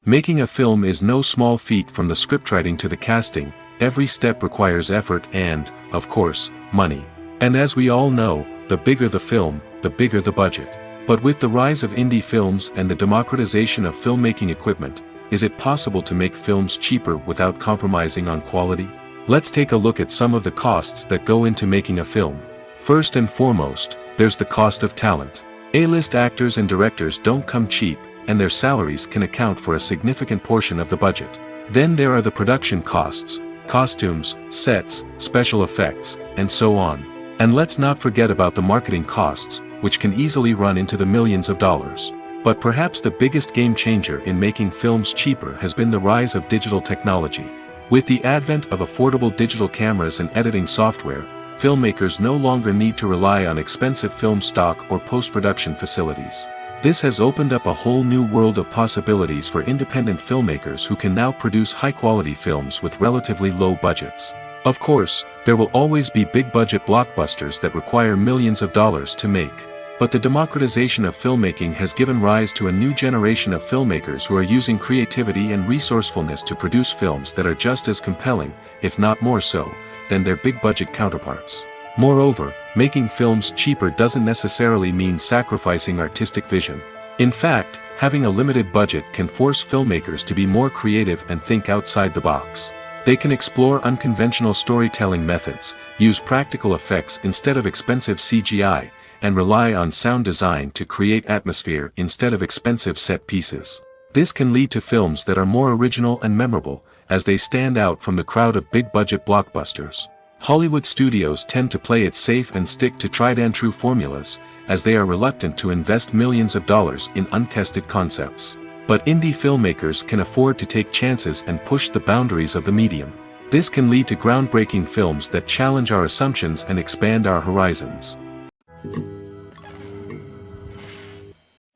Making a film is no small feat. From the scriptwriting to the casting, every step requires effort and, of course, money. And as we all know, the bigger the film, the bigger the budget. But with the rise of indie films and the democratization of filmmaking equipment, is it possible to make films cheaper without compromising on quality? Let's take a look at some of the costs that go into making a film. First and foremost, there's the cost of talent. A-list actors and directors don't come cheap, and their salaries can account for a significant portion of the budget. Then there are the production costs, costumes, sets, special effects, and so on. And let's not forget about the marketing costs, which can easily run into the millions of dollars. But perhaps the biggest game changer in making films cheaper has been the rise of digital technology. With the advent of affordable digital cameras and editing software, filmmakers no longer need to rely on expensive film stock or post-production facilities. This has opened up a whole new world of possibilities for independent filmmakers who can now produce high-quality films with relatively low budgets. Of course, there will always be big-budget blockbusters that require millions of dollars to make. But the democratization of filmmaking has given rise to a new generation of filmmakers who are using creativity and resourcefulness to produce films that are just as compelling, if not more so, than their big-budget counterparts. Moreover, making films cheaper doesn't necessarily mean sacrificing artistic vision. In fact, having a limited budget can force filmmakers to be more creative and think outside the box. They can explore unconventional storytelling methods, use practical effects instead of expensive CGI, and rely on sound design to create atmosphere instead of expensive set pieces. This can lead to films that are more original and memorable, as they stand out from the crowd of big-budget blockbusters. Hollywood studios tend to play it safe and stick to tried-and-true formulas, as they are reluctant to invest millions of dollars in untested concepts. But indie filmmakers can afford to take chances and push the boundaries of the medium. This can lead to groundbreaking films that challenge our assumptions and expand our horizons.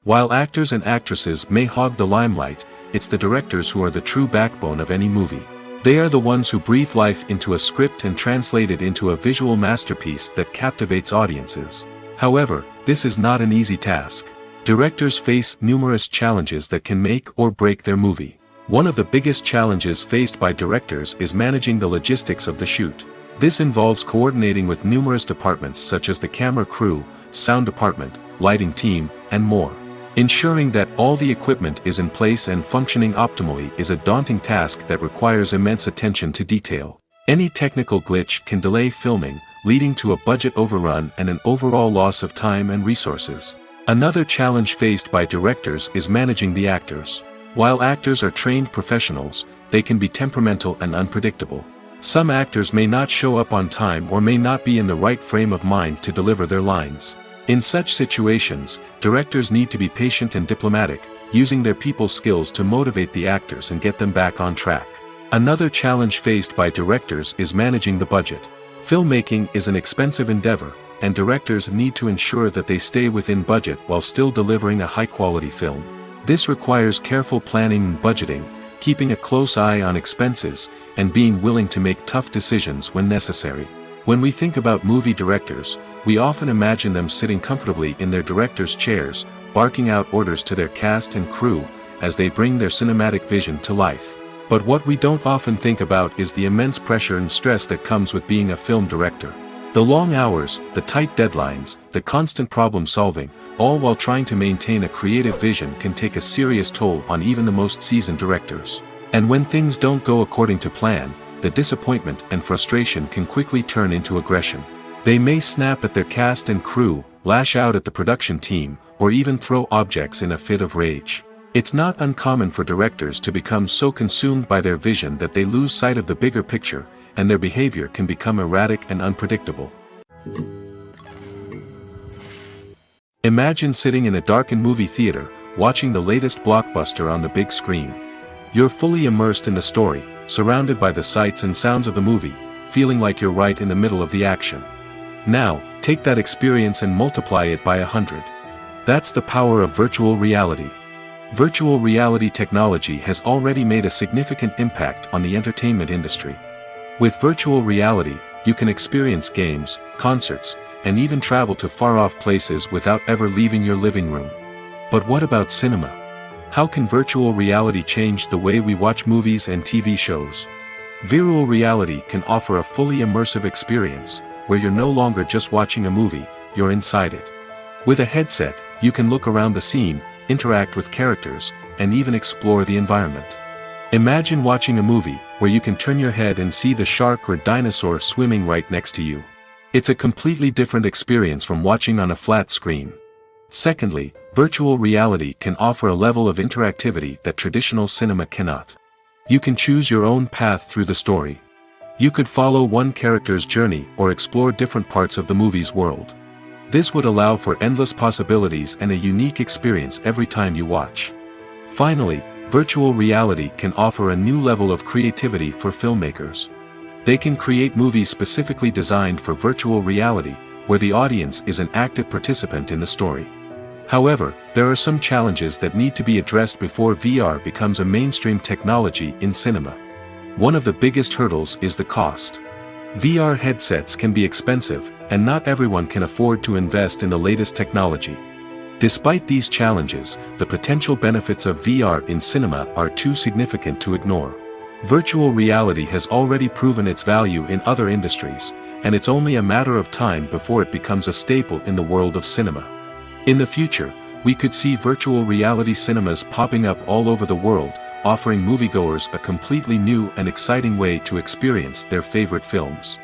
While actors and actresses may hog the limelight, it's the directors who are the true backbone of any movie. They are the ones who breathe life into a script and translate it into a visual masterpiece that captivates audiences. However, this is not an easy task. Directors face numerous challenges that can make or break their movie. One of the biggest challenges faced by directors is managing the logistics of the shoot. This involves coordinating with numerous departments such as the camera crew, sound department, lighting team, and more. Ensuring that all the equipment is in place and functioning optimally is a daunting task that requires immense attention to detail. Any technical glitch can delay filming, leading to a budget overrun and an overall loss of time and resources. Another challenge faced by directors is managing the actors. While actors are trained professionals, they can be temperamental and unpredictable. Some actors may not show up on time or may not be in the right frame of mind to deliver their lines. In such situations, directors need to be patient and diplomatic, using their people skills to motivate the actors and get them back on track. Another challenge faced by directors is managing the budget. Filmmaking is an expensive endeavor, and directors need to ensure that they stay within budget while still delivering a high-quality film. This requires careful planning and budgeting, keeping a close eye on expenses, and being willing to make tough decisions when necessary. When we think about movie directors, we often imagine them sitting comfortably in their director's chairs, barking out orders to their cast and crew, as they bring their cinematic vision to life. But what we don't often think about is the immense pressure and stress that comes with being a film director. The long hours, the tight deadlines, the constant problem solving, all while trying to maintain a creative vision can take a serious toll on even the most seasoned directors. And when things don't go according to plan, the disappointment and frustration can quickly turn into aggression. They may snap at their cast and crew, lash out at the production team, or even throw objects in a fit of rage. It's not uncommon for directors to become so consumed by their vision that they lose sight of the bigger picture, and their behavior can become erratic and unpredictable. Imagine sitting in a darkened movie theater, watching the latest blockbuster on the big screen. You're fully immersed in the story, surrounded by the sights and sounds of the movie, feeling like you're right in the middle of the action. Now, take that experience and multiply it by 100. That's the power of virtual reality. Virtual reality technology has already made a significant impact on the entertainment industry. With virtual reality, you can experience games, concerts, and even travel to far-off places without ever leaving your living room. But what about cinema? How can virtual reality change the way we watch movies and TV shows? Virtual reality can offer a fully immersive experience, where you're no longer just watching a movie, you're inside it. With a headset, you can look around the scene, interact with characters, and even explore the environment. Imagine watching a movie, where you can turn your head and see the shark or dinosaur swimming right next to you. It's a completely different experience from watching on a flat screen. Secondly, virtual reality can offer a level of interactivity that traditional cinema cannot. You can choose your own path through the story. You could follow one character's journey or explore different parts of the movie's world. This would allow for endless possibilities and a unique experience every time you watch. Finally, virtual reality can offer a new level of creativity for filmmakers. They can create movies specifically designed for virtual reality, where the audience is an active participant in the story. However, there are some challenges that need to be addressed before VR becomes a mainstream technology in cinema. One of the biggest hurdles is the cost. VR headsets can be expensive, and not everyone can afford to invest in the latest technology. Despite these challenges, the potential benefits of VR in cinema are too significant to ignore. Virtual reality has already proven its value in other industries, and it's only a matter of time before it becomes a staple in the world of cinema. In the future, we could see virtual reality cinemas popping up all over the world, offering moviegoers a completely new and exciting way to experience their favorite films.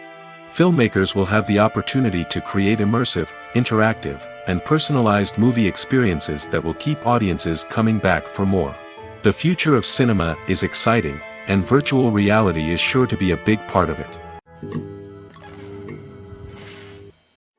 Filmmakers will have the opportunity to create immersive, interactive, and personalized movie experiences that will keep audiences coming back for more. The future of cinema is exciting, and virtual reality is sure to be a big part of it.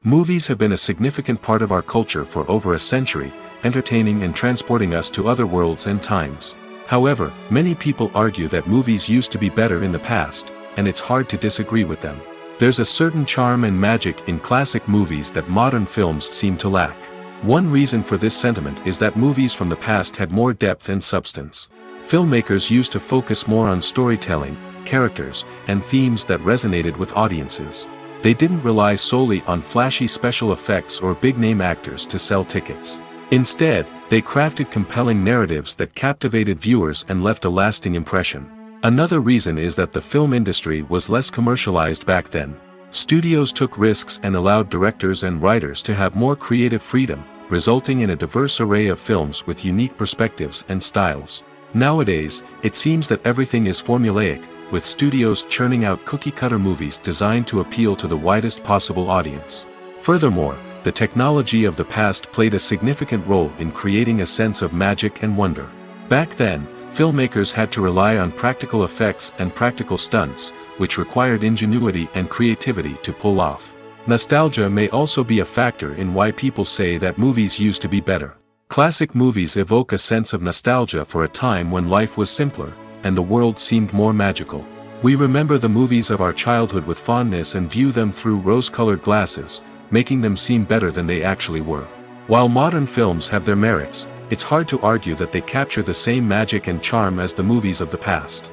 Movies have been a significant part of our culture for over a century, entertaining and transporting us to other worlds and times. However, many people argue that movies used to be better in the past, and it's hard to disagree with them. There's a certain charm and magic in classic movies that modern films seem to lack. One reason for this sentiment is that movies from the past had more depth and substance. Filmmakers used to focus more on storytelling, characters, and themes that resonated with audiences. They didn't rely solely on flashy special effects or big-name actors to sell tickets. Instead, they crafted compelling narratives that captivated viewers and left a lasting impression. Another reason is that the film industry was less commercialized back then. Studios took risks and allowed directors and writers to have more creative freedom, resulting in a diverse array of films with unique perspectives and styles. Nowadays, it seems that everything is formulaic, with studios churning out cookie-cutter movies designed to appeal to the widest possible audience. Furthermore, the technology of the past played a significant role in creating a sense of magic and wonder. Back then, filmmakers had to rely on practical effects and practical stunts, which required ingenuity and creativity to pull off. Nostalgia may also be a factor in why people say that movies used to be better. Classic movies evoke a sense of nostalgia for a time when life was simpler, and the world seemed more magical. We remember the movies of our childhood with fondness and view them through rose-colored glasses, making them seem better than they actually were. While modern films have their merits, it's hard to argue that they capture the same magic and charm as the movies of the past.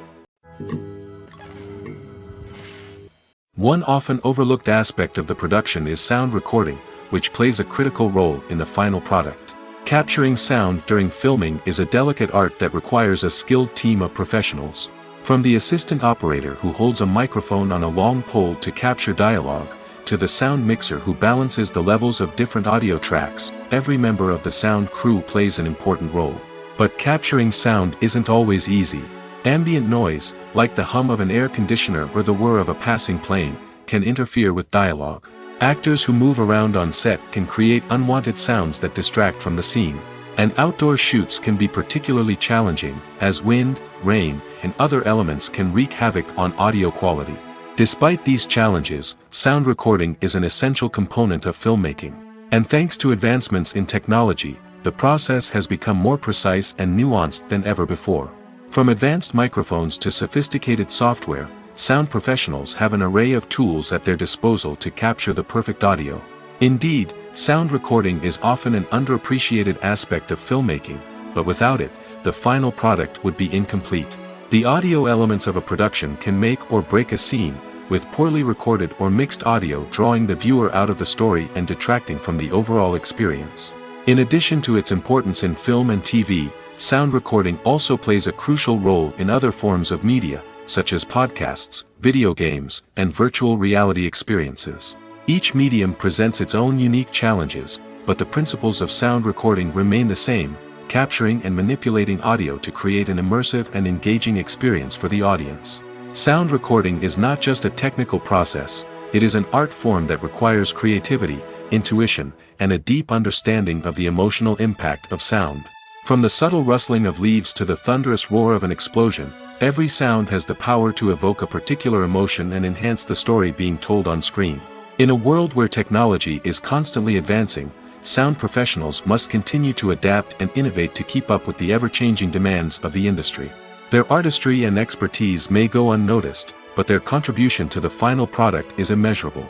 One often overlooked aspect of the production is sound recording, which plays a critical role in the final product. Capturing sound during filming is a delicate art that requires a skilled team of professionals. From the assistant operator who holds a microphone on a long pole to capture dialogue, to the sound mixer who balances the levels of different audio tracks, every member of the sound crew plays an important role. But capturing sound isn't always easy. Ambient noise, like the hum of an air conditioner or the whir of a passing plane, can interfere with dialogue. Actors who move around on set can create unwanted sounds that distract from the scene. And outdoor shoots can be particularly challenging, as wind, rain, and other elements can wreak havoc on audio quality. Despite these challenges, sound recording is an essential component of filmmaking. And thanks to advancements in technology, the process has become more precise and nuanced than ever before. From advanced microphones to sophisticated software, sound professionals have an array of tools at their disposal to capture the perfect audio. Indeed, sound recording is often an underappreciated aspect of filmmaking, but without it, the final product would be incomplete. The audio elements of a production can make or break a scene, with poorly recorded or mixed audio drawing the viewer out of the story and detracting from the overall experience. In addition to its importance in film and TV, sound recording also plays a crucial role in other forms of media, such as podcasts, video games, and virtual reality experiences. Each medium presents its own unique challenges, but the principles of sound recording remain the same, capturing and manipulating audio to create an immersive and engaging experience for the audience. Sound recording is not just a technical process, it is an art form that requires creativity, intuition, and a deep understanding of the emotional impact of sound. From the subtle rustling of leaves to the thunderous roar of an explosion, every sound has the power to evoke a particular emotion and enhance the story being told on screen. In a world where technology is constantly advancing, sound professionals must continue to adapt and innovate to keep up with the ever-changing demands of the industry. Their artistry and expertise may go unnoticed, but their contribution to the final product is immeasurable.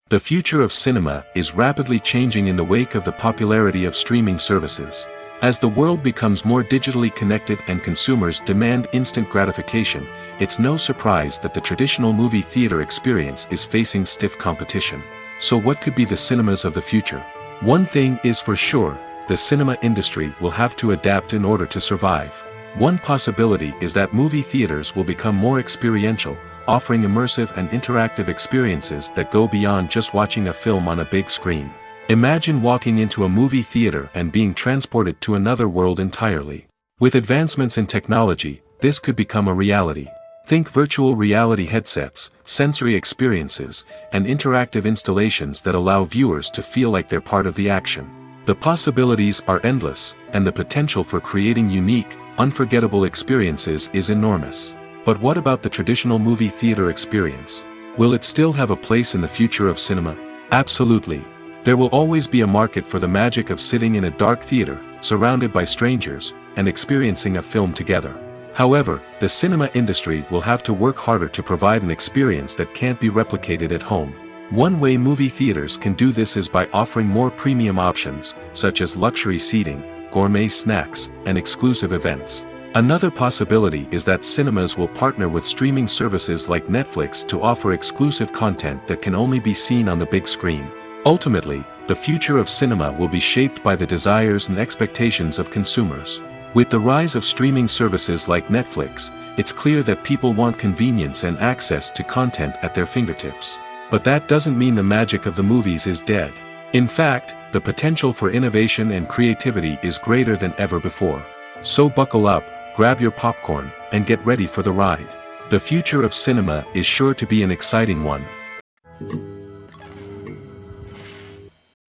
The future of cinema is rapidly changing in the wake of the popularity of streaming services. As the world becomes more digitally connected and consumers demand instant gratification, it's no surprise that the traditional movie theater experience is facing stiff competition. So what could be the cinemas of the future? One thing is for sure, the cinema industry will have to adapt in order to survive. One possibility is that movie theaters will become more experiential, offering immersive and interactive experiences that go beyond just watching a film on a big screen. Imagine walking into a movie theater and being transported to another world entirely. With advancements in technology, this could become a reality. Think virtual reality headsets, sensory experiences, and interactive installations that allow viewers to feel like they're part of the action. The possibilities are endless, and the potential for creating unique, unforgettable experiences is enormous. But what about the traditional movie theater experience? Will it still have a place in the future of cinema? Absolutely. There will always be a market for the magic of sitting in a dark theater, surrounded by strangers, and experiencing a film together. However, the cinema industry will have to work harder to provide an experience that can't be replicated at home. One way movie theaters can do this is by offering more premium options, such as luxury seating, gourmet snacks, and exclusive events. Another possibility is that cinemas will partner with streaming services like Netflix to offer exclusive content that can only be seen on the big screen. Ultimately, the future of cinema will be shaped by the desires and expectations of consumers. With the rise of streaming services like Netflix, it's clear that people want convenience and access to content at their fingertips. But that doesn't mean the magic of the movies is dead. In fact, the potential for innovation and creativity is greater than ever before. So buckle up, grab your popcorn, and get ready for the ride. The future of cinema is sure to be an exciting one.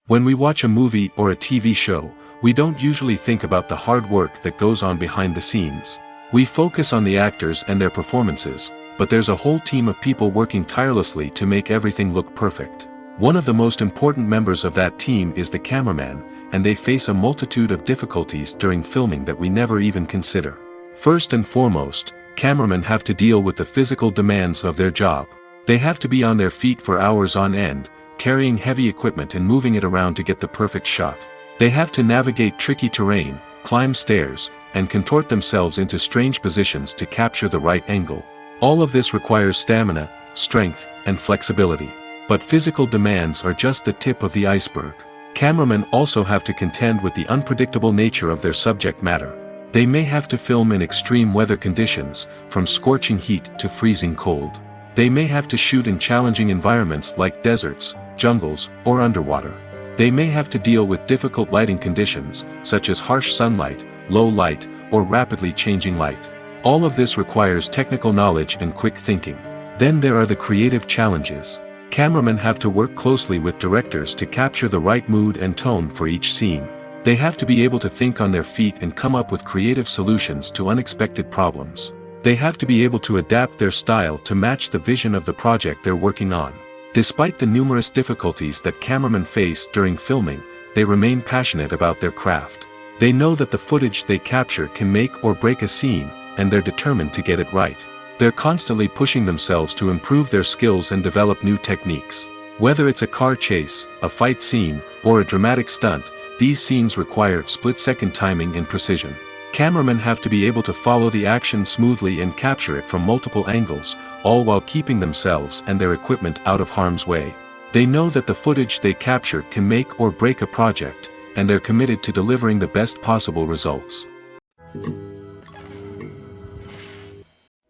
When we watch a movie or a TV show, we don't usually think about the hard work that goes on behind the scenes. We focus on the actors and their performances, but there's a whole team of people working tirelessly to make everything look perfect. One of the most important members of that team is the cameraman, and they face a multitude of difficulties during filming that we never even consider. First and foremost, cameramen have to deal with the physical demands of their job. They have to be on their feet for hours on end, carrying heavy equipment and moving it around to get the perfect shot. They have to navigate tricky terrain, climb stairs, and contort themselves into strange positions to capture the right angle. All of this requires stamina, strength, and flexibility. But physical demands are just the tip of the iceberg. Cameramen also have to contend with the unpredictable nature of their subject matter. They may have to film in extreme weather conditions, from scorching heat to freezing cold. They may have to shoot in challenging environments like deserts, jungles, or underwater. They may have to deal with difficult lighting conditions, such as harsh sunlight, low light, or rapidly changing light. All of this requires technical knowledge and quick thinking. Then there are the creative challenges. Cameramen have to work closely with directors to capture the right mood and tone for each scene. They have to be able to think on their feet and come up with creative solutions to unexpected problems. They have to be able to adapt their style to match the vision of the project they're working on. Despite the numerous difficulties that cameramen face during filming, they remain passionate about their craft. They know that the footage they capture can make or break a scene, and they're determined to get it right. They're constantly pushing themselves to improve their skills and develop new techniques. Whether it's a car chase, a fight scene, or a dramatic stunt, these scenes require split-second timing and precision. Cameramen have to be able to follow the action smoothly and capture it from multiple angles, all while keeping themselves and their equipment out of harm's way. They know that the footage they capture can make or break a project, and they're committed to delivering the best possible results.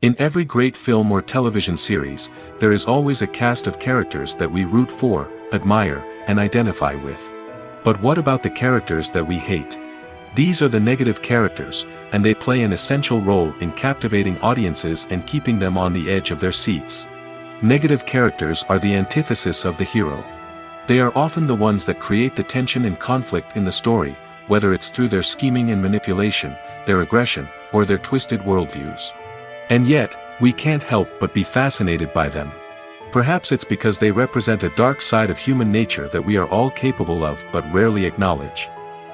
In every great film or television series, there is always a cast of characters that we root for, admire, and identify with. But what about the characters that we hate? These are the negative characters, and they play an essential role in captivating audiences and keeping them on the edge of their seats. Negative characters are the antithesis of the hero. They are often the ones that create the tension and conflict in the story, whether it's through their scheming and manipulation, their aggression, or their twisted worldviews. And yet, we can't help but be fascinated by them. Perhaps it's because they represent a dark side of human nature that we are all capable of but rarely acknowledge.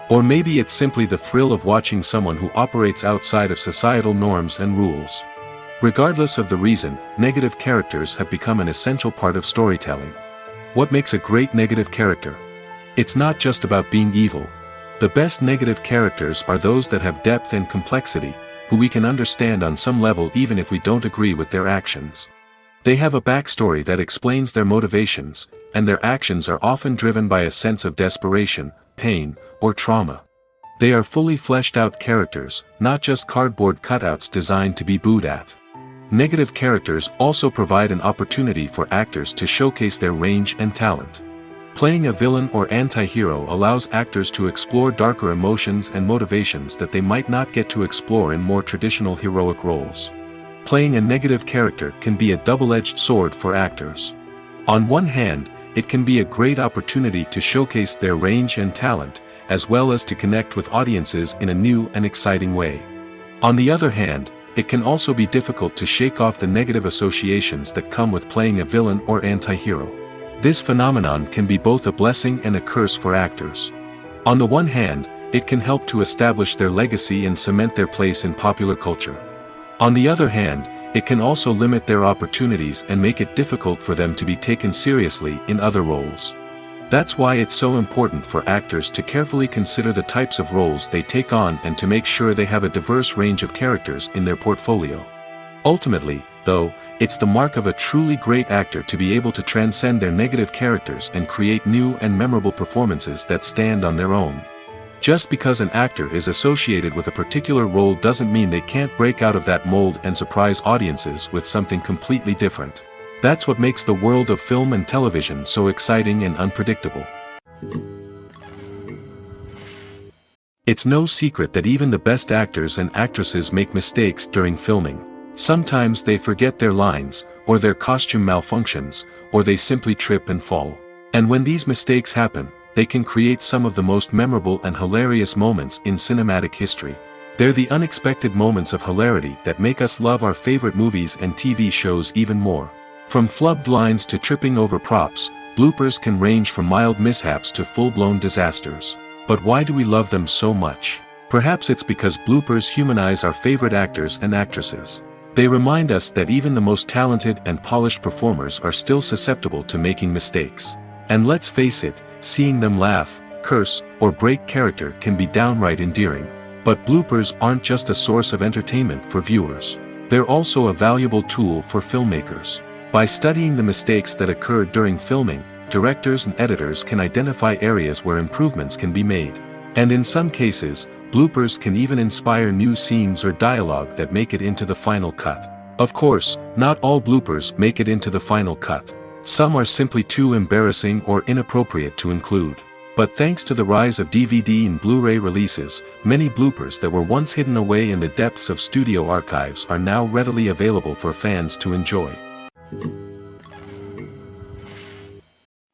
Or maybe it's simply the thrill of watching someone who operates outside of societal norms and rules. Regardless of the reason, negative characters have become an essential part of storytelling. What makes a great negative character? It's not just about being evil. The best negative characters are those that have depth and complexity, who we can understand on some level even if we don't agree with their actions. They have a backstory that explains their motivations, and their actions are often driven by a sense of desperation, pain, or trauma. They are fully fleshed out characters, not just cardboard cutouts designed to be booed at. Negative characters also provide an opportunity for actors to showcase their range and talent. Playing a villain or anti-hero allows actors to explore darker emotions and motivations that they might not get to explore in more traditional heroic roles. Playing a negative character can be a double-edged sword for actors. On one hand, it can be a great opportunity to showcase their range and talent, as well as to connect with audiences in a new and exciting way. On the other hand, it can also be difficult to shake off the negative associations that come with playing a villain or anti-hero. This phenomenon can be both a blessing and a curse for actors. On the one hand, it can help to establish their legacy and cement their place in popular culture. On the other hand, it can also limit their opportunities and make it difficult for them to be taken seriously in other roles. That's why it's so important for actors to carefully consider the types of roles they take on and to make sure they have a diverse range of characters in their portfolio. Ultimately, though, it's the mark of a truly great actor to be able to transcend their negative characters and create new and memorable performances that stand on their own. Just because an actor is associated with a particular role doesn't mean they can't break out of that mold and surprise audiences with something completely different. That's what makes the world of film and television so exciting and unpredictable. It's no secret that even the best actors and actresses make mistakes during filming. Sometimes they forget their lines, or their costume malfunctions, or they simply trip and fall. And when these mistakes happen, they can create some of the most memorable and hilarious moments in cinematic history. They're the unexpected moments of hilarity that make us love our favorite movies and TV shows even more. From flubbed lines to tripping over props, bloopers can range from mild mishaps to full-blown disasters. But why do we love them so much? Perhaps it's because bloopers humanize our favorite actors and actresses. They remind us that even the most talented and polished performers are still susceptible to making mistakes. And let's face it, seeing them laugh, curse, or break character can be downright endearing. But bloopers aren't just a source of entertainment for viewers. They're also a valuable tool for filmmakers. By studying the mistakes that occurred during filming, directors and editors can identify areas where improvements can be made. And in some cases, bloopers can even inspire new scenes or dialogue that make it into the final cut. Of course, not all bloopers make it into the final cut. Some are simply too embarrassing or inappropriate to include. But thanks to the rise of DVD and Blu-ray releases, many bloopers that were once hidden away in the depths of studio archives are now readily available for fans to enjoy.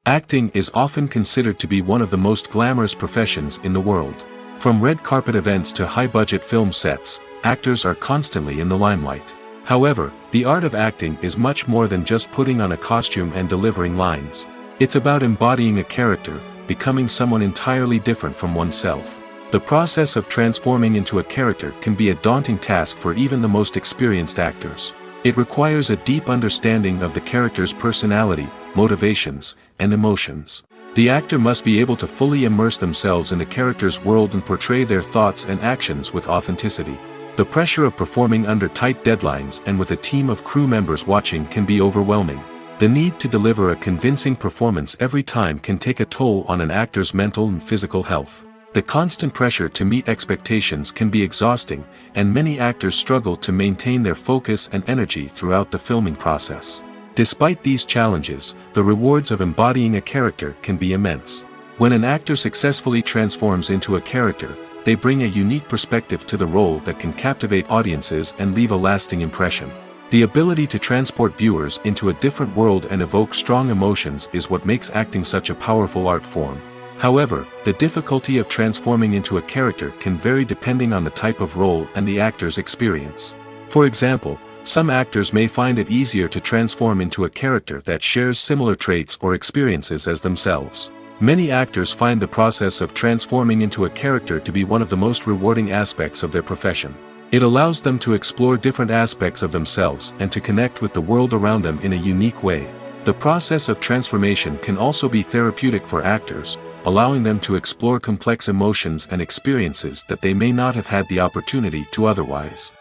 Acting is often considered to be one of the most glamorous professions in the world. From red carpet events to high-budget film sets, actors are constantly in the limelight. However, the art of acting is much more than just putting on a costume and delivering lines. It's about embodying a character, becoming someone entirely different from oneself. The process of transforming into a character can be a daunting task for even the most experienced actors. It requires a deep understanding of the character's personality, motivations, and emotions. The actor must be able to fully immerse themselves in the character's world and portray their thoughts and actions with authenticity. The pressure of performing under tight deadlines and with a team of crew members watching can be overwhelming. The need to deliver a convincing performance every time can take a toll on an actor's mental and physical health. The constant pressure to meet expectations can be exhausting, and many actors struggle to maintain their focus and energy throughout the filming process. Despite these challenges, the rewards of embodying a character can be immense. When an actor successfully transforms into a character, they bring a unique perspective to the role that can captivate audiences and leave a lasting impression. The ability to transport viewers into a different world and evoke strong emotions is what makes acting such a powerful art form. However, the difficulty of transforming into a character can vary depending on the type of role and the actor's experience. For example, some actors may find it easier to transform into a character that shares similar traits or experiences as themselves. Many actors find the process of transforming into a character to be one of the most rewarding aspects of their profession. It allows them to explore different aspects of themselves and to connect with the world around them in a unique way. The process of transformation can also be therapeutic for actors, allowing them to explore complex emotions and experiences that they may not have had the opportunity to otherwise.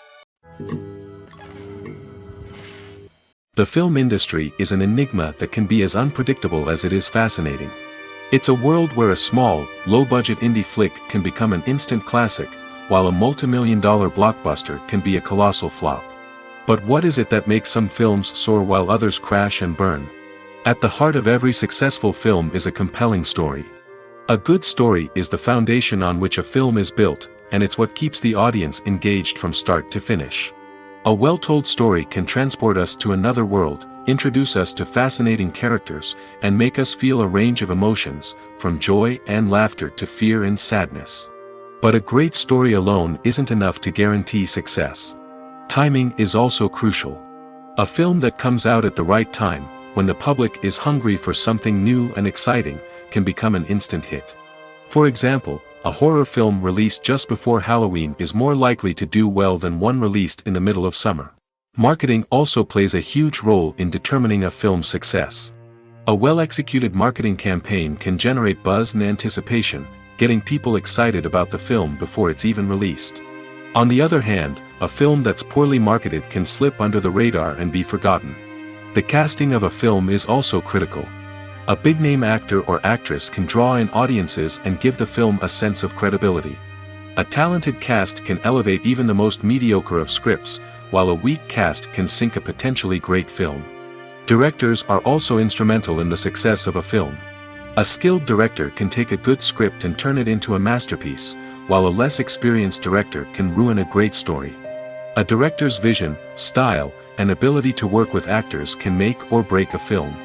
The film industry is an enigma that can be as unpredictable as it is fascinating. It's a world where a small, low-budget indie flick can become an instant classic, while a multi-million-dollar blockbuster can be a colossal flop. But what is it that makes some films soar while others crash and burn? At the heart of every successful film is a compelling story. A good story is the foundation on which a film is built, and it's what keeps the audience engaged from start to finish. A well-told story can transport us to another world, introduce us to fascinating characters, and make us feel a range of emotions, from joy and laughter to fear and sadness. But a great story alone isn't enough to guarantee success. Timing is also crucial. A film that comes out at the right time, when the public is hungry for something new and exciting, can become an instant hit. For example, a horror film released just before Halloween is more likely to do well than one released in the middle of summer. Marketing also plays a huge role in determining a film's success. A well-executed marketing campaign can generate buzz and anticipation, getting people excited about the film before it's even released. On the other hand, a film that's poorly marketed can slip under the radar and be forgotten. The casting of a film is also critical. A big-name actor or actress can draw in audiences and give the film a sense of credibility. A talented cast can elevate even the most mediocre of scripts, while a weak cast can sink a potentially great film. Directors are also instrumental in the success of a film. A skilled director can take a good script and turn it into a masterpiece, while a less experienced director can ruin a great story. A director's vision, style, and ability to work with actors can make or break a film.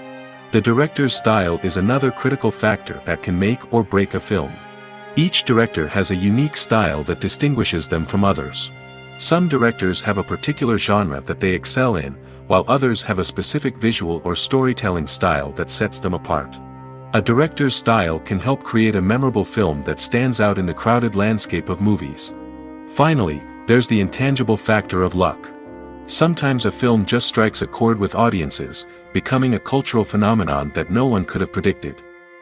The director's style is another critical factor that can make or break a film. Each director has a unique style that distinguishes them from others. Some directors have a particular genre that they excel in, while others have a specific visual or storytelling style that sets them apart. A director's style can help create a memorable film that stands out in the crowded landscape of movies. Finally, there's the intangible factor of luck. Sometimes a film just strikes a chord with audiences, becoming a cultural phenomenon that no one could have predicted.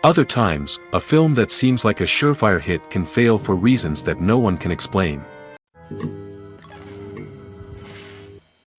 Other times, a film that seems like a surefire hit can fail for reasons that no one can explain.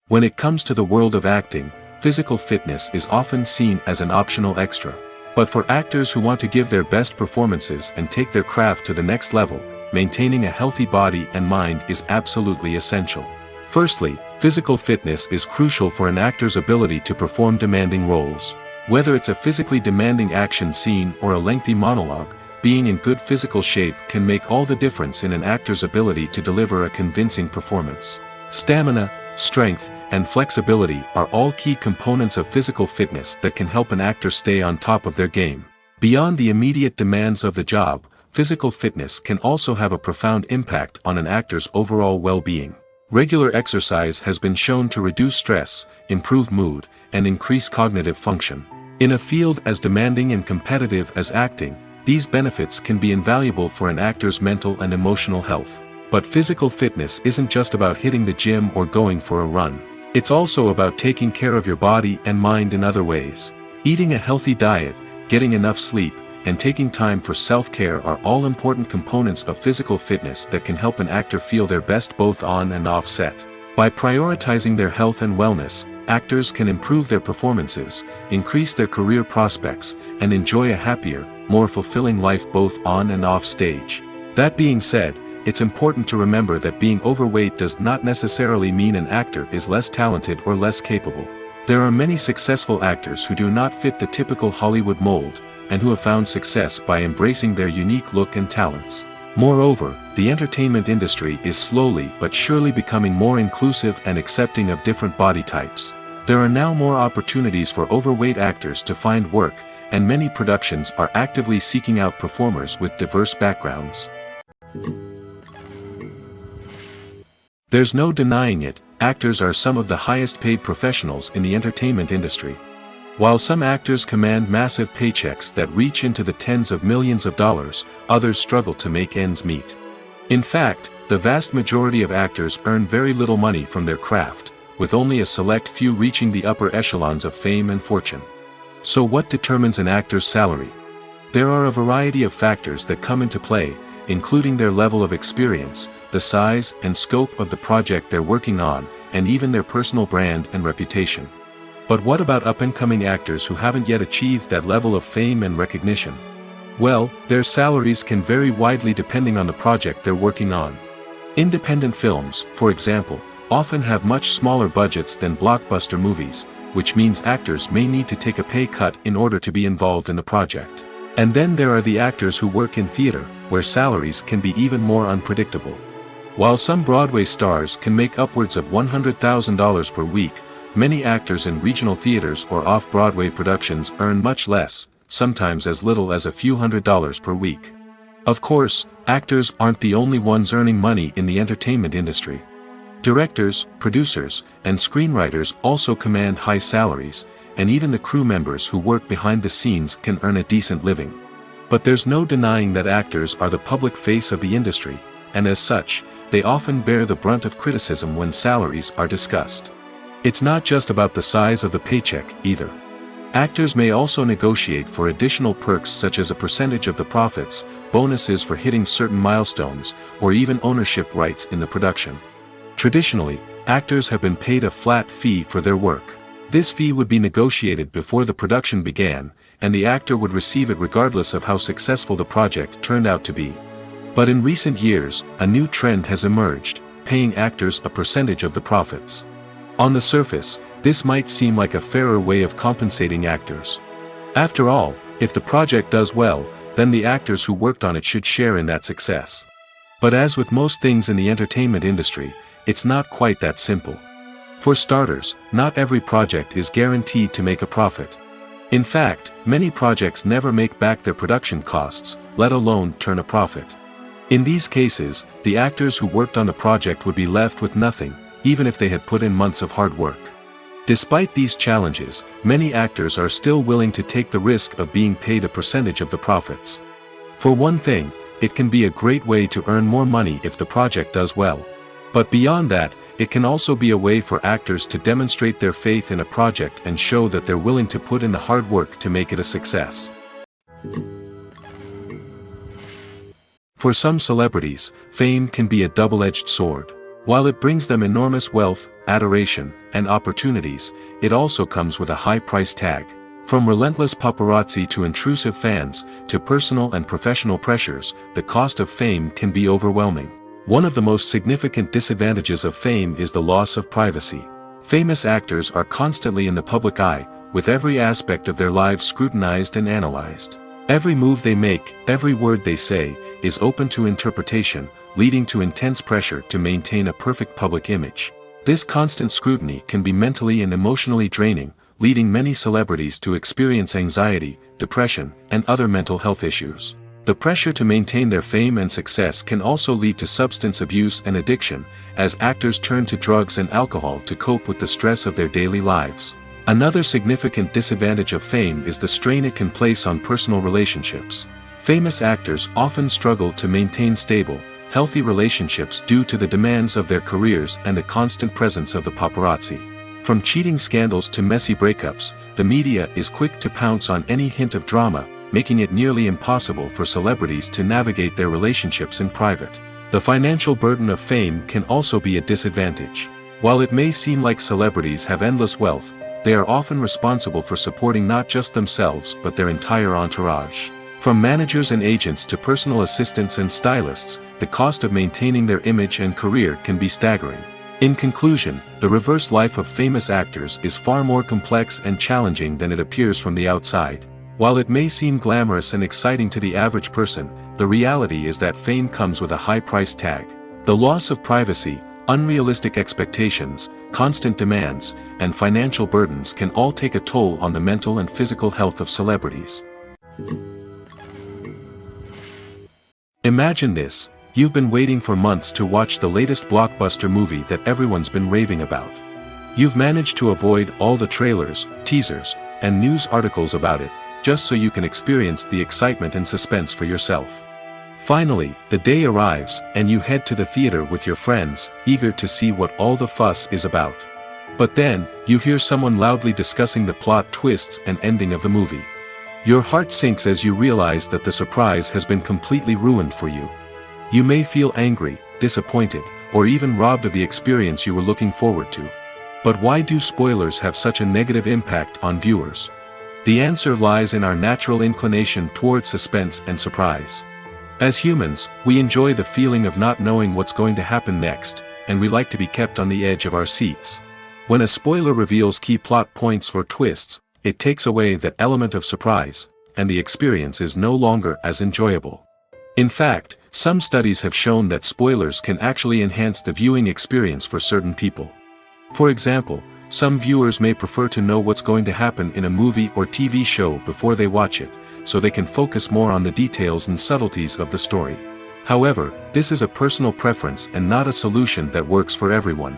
When it comes to the world of acting, physical fitness is often seen as an optional extra. But for actors who want to give their best performances and take their craft to the next level, maintaining a healthy body and mind is absolutely essential. Firstly, physical fitness is crucial for an actor's ability to perform demanding roles. Whether it's a physically demanding action scene or a lengthy monologue, being in good physical shape can make all the difference in an actor's ability to deliver a convincing performance. Stamina, strength, and flexibility are all key components of physical fitness that can help an actor stay on top of their game. Beyond the immediate demands of the job, physical fitness can also have a profound impact on an actor's overall well-being. Regular exercise has been shown to reduce stress, improve mood, and increase cognitive function. In a field as demanding and competitive as acting, these benefits can be invaluable for an actor's mental and emotional health. But physical fitness isn't just about hitting the gym or going for a run. It's also about taking care of your body and mind in other ways. Eating a healthy diet, getting enough sleep, and taking time for self-care are all important components of physical fitness that can help an actor feel their best both on and off set. By prioritizing their health and wellness, actors can improve their performances, increase their career prospects, and enjoy a happier, more fulfilling life both on and off stage. That being said, it's important to remember that being overweight does not necessarily mean an actor is less talented or less capable. There are many successful actors who do not fit the typical Hollywood mold, and who have found success by embracing their unique look and talents. Moreover, the entertainment industry is slowly but surely becoming more inclusive and accepting of different body types. There are now more opportunities for overweight actors to find work, and many productions are actively seeking out performers with diverse backgrounds. There's no denying it, actors are some of the highest paid professionals in the entertainment industry. While some actors command massive paychecks that reach into the tens of millions of dollars, others struggle to make ends meet. In fact, the vast majority of actors earn very little money from their craft, with only a select few reaching the upper echelons of fame and fortune. So what determines an actor's salary? There are a variety of factors that come into play, including their level of experience, the size and scope of the project they're working on, and even their personal brand and reputation. But what about up-and-coming actors who haven't yet achieved that level of fame and recognition? Well, their salaries can vary widely depending on the project they're working on. Independent films, for example, often have much smaller budgets than blockbuster movies, which means actors may need to take a pay cut in order to be involved in the project. And then there are the actors who work in theater, where salaries can be even more unpredictable. While some Broadway stars can make upwards of $100,000 per week, many actors in regional theaters or off-Broadway productions earn much less, sometimes as little as a few $100s per week. Of course, actors aren't the only ones earning money in the entertainment industry. Directors, producers, and screenwriters also command high salaries, and even the crew members who work behind the scenes can earn a decent living. But there's no denying that actors are the public face of the industry, and as such, they often bear the brunt of criticism when salaries are discussed. It's not just about the size of the paycheck, either. Actors may also negotiate for additional perks such as a percentage of the profits, bonuses for hitting certain milestones, or even ownership rights in the production. Traditionally, actors have been paid a flat fee for their work. This fee would be negotiated before the production began, and the actor would receive it regardless of how successful the project turned out to be. But in recent years, a new trend has emerged, paying actors a percentage of the profits. On the surface, this might seem like a fairer way of compensating actors. After all, if the project does well, then the actors who worked on it should share in that success. But as with most things in the entertainment industry, it's not quite that simple. For starters, not every project is guaranteed to make a profit. In fact, many projects never make back their production costs, let alone turn a profit. In these cases, the actors who worked on the project would be left with nothing, even if they had put in months of hard work. Despite these challenges, many actors are still willing to take the risk of being paid a percentage of the profits. For one thing, it can be a great way to earn more money if the project does well. But beyond that, it can also be a way for actors to demonstrate their faith in a project and show that they're willing to put in the hard work to make it a success. For some celebrities, fame can be a double-edged sword. While it brings them enormous wealth, adoration, and opportunities, it also comes with a high price tag. From relentless paparazzi to intrusive fans, to personal and professional pressures, the cost of fame can be overwhelming. One of the most significant disadvantages of fame is the loss of privacy. Famous actors are constantly in the public eye, with every aspect of their lives scrutinized and analyzed. Every move they make, every word they say, is open to interpretation, leading to intense pressure to maintain a perfect public image. This constant scrutiny can be mentally and emotionally draining, leading many celebrities to experience anxiety, depression, and other mental health issues. The pressure to maintain their fame and success can also lead to substance abuse and addiction, as actors turn to drugs and alcohol to cope with the stress of their daily lives. Another significant disadvantage of fame is the strain it can place on personal relationships. Famous actors often struggle to maintain stable, healthy relationships due to the demands of their careers and the constant presence of the paparazzi. From cheating scandals to messy breakups, the media is quick to pounce on any hint of drama, making it nearly impossible for celebrities to navigate their relationships in private. The financial burden of fame can also be a disadvantage. While it may seem like celebrities have endless wealth, they are often responsible for supporting not just themselves but their entire entourage. From managers and agents to personal assistants and stylists, the cost of maintaining their image and career can be staggering. In conclusion, the reverse life of famous actors is far more complex and challenging than it appears from the outside. While it may seem glamorous and exciting to the average person, the reality is that fame comes with a high price tag. The loss of privacy, unrealistic expectations, constant demands, and financial burdens can all take a toll on the mental and physical health of celebrities. Imagine this: you've been waiting for months to watch the latest blockbuster movie that everyone's been raving about. You've managed to avoid all the trailers, teasers, and news articles about it, just so you can experience the excitement and suspense for yourself. Finally, the day arrives, and you head to the theater with your friends, eager to see what all the fuss is about. But then, you hear someone loudly discussing the plot twists and ending of the movie. Your heart sinks as you realize that the surprise has been completely ruined for you. You may feel angry, disappointed, or even robbed of the experience you were looking forward to. But why do spoilers have such a negative impact on viewers? The answer lies in our natural inclination toward suspense and surprise. As humans, we enjoy the feeling of not knowing what's going to happen next, and we like to be kept on the edge of our seats. When a spoiler reveals key plot points or twists, it takes away that element of surprise, and the experience is no longer as enjoyable. In fact, some studies have shown that spoilers can actually enhance the viewing experience for certain people. For example, some viewers may prefer to know what's going to happen in a movie or TV show before they watch it, so they can focus more on the details and subtleties of the story. However, this is a personal preference and not a solution that works for everyone.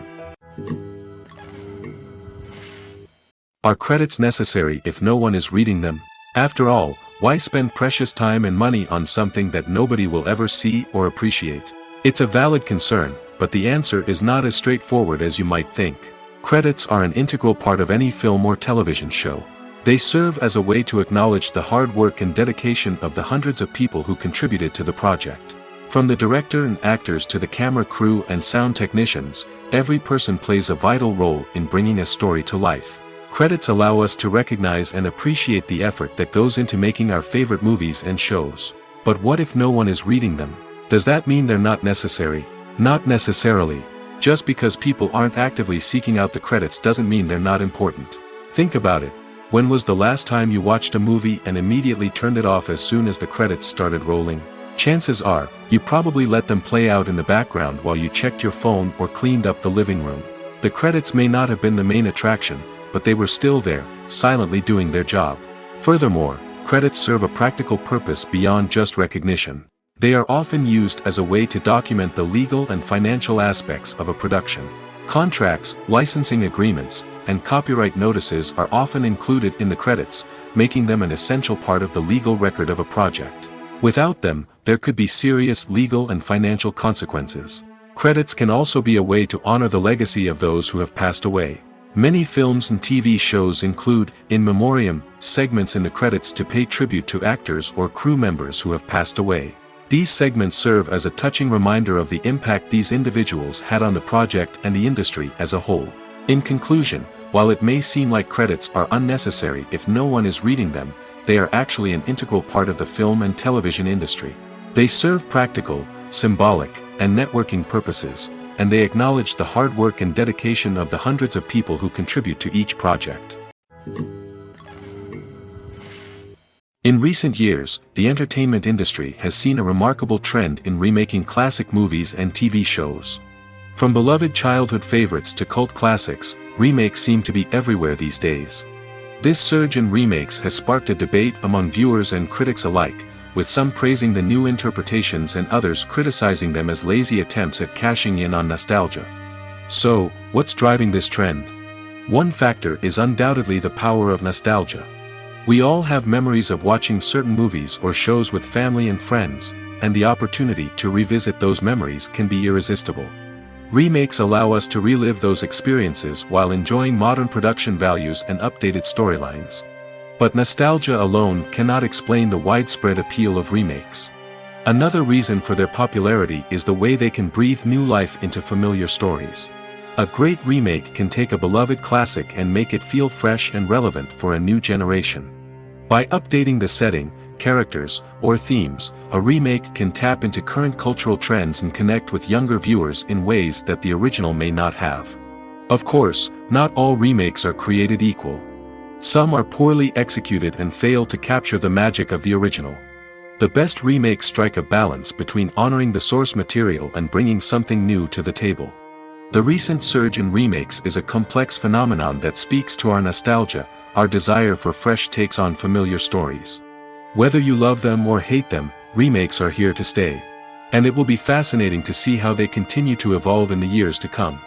Are credits necessary if no one is reading them? After all, why spend precious time and money on something that nobody will ever see or appreciate? It's a valid concern, but the answer is not as straightforward as you might think. Credits are an integral part of any film or television show. They serve as a way to acknowledge the hard work and dedication of the hundreds of people who contributed to the project. From the director and actors to the camera crew and sound technicians, every person plays a vital role in bringing a story to life. Credits allow us to recognize and appreciate the effort that goes into making our favorite movies and shows. But what if no one is reading them? Does that mean they're not necessary? Not necessarily. Just because people aren't actively seeking out the credits doesn't mean they're not important. Think about it. When was the last time you watched a movie and immediately turned it off as soon as the credits started rolling? Chances are, you probably let them play out in the background while you checked your phone or cleaned up the living room. The credits may not have been the main attraction, but they were still there, silently doing their job. Furthermore, credits serve a practical purpose beyond just recognition. They are often used as a way to document the legal and financial aspects of a production. Contracts, licensing agreements, and copyright notices are often included in the credits, making them an essential part of the legal record of a project. Without them, there could be serious legal and financial consequences. Credits can also be a way to honor the legacy of those who have passed away. Many films and TV shows include, in memoriam, segments in the credits to pay tribute to actors or crew members who have passed away. These segments serve as a touching reminder of the impact these individuals had on the project and the industry as a whole. In conclusion, while it may seem like credits are unnecessary if no one is reading them, they are actually an integral part of the film and television industry. They serve practical, symbolic, and networking purposes, and they acknowledge the hard work and dedication of the hundreds of people who contribute to each project. In recent years, the entertainment industry has seen a remarkable trend in remaking classic movies and TV shows. From beloved childhood favorites to cult classics, remakes seem to be everywhere these days. This surge in remakes has sparked a debate among viewers and critics alike, with some praising the new interpretations and others criticizing them as lazy attempts at cashing in on nostalgia. So, what's driving this trend? One factor is undoubtedly the power of nostalgia. We all have memories of watching certain movies or shows with family and friends, and the opportunity to revisit those memories can be irresistible. Remakes allow us to relive those experiences while enjoying modern production values and updated storylines. But nostalgia alone cannot explain the widespread appeal of remakes. Another reason for their popularity is the way they can breathe new life into familiar stories. A great remake can take a beloved classic and make it feel fresh and relevant for a new generation. By updating the setting, characters, or themes, a remake can tap into current cultural trends and connect with younger viewers in ways that the original may not have. Of course, not all remakes are created equal. Some are poorly executed and fail to capture the magic of the original. The best remakes strike a balance between honoring the source material and bringing something new to the table. The recent surge in remakes is a complex phenomenon that speaks to our nostalgia, our desire for fresh takes on familiar stories. Whether you love them or hate them, remakes are here to stay. And it will be fascinating to see how they continue to evolve in the years to come.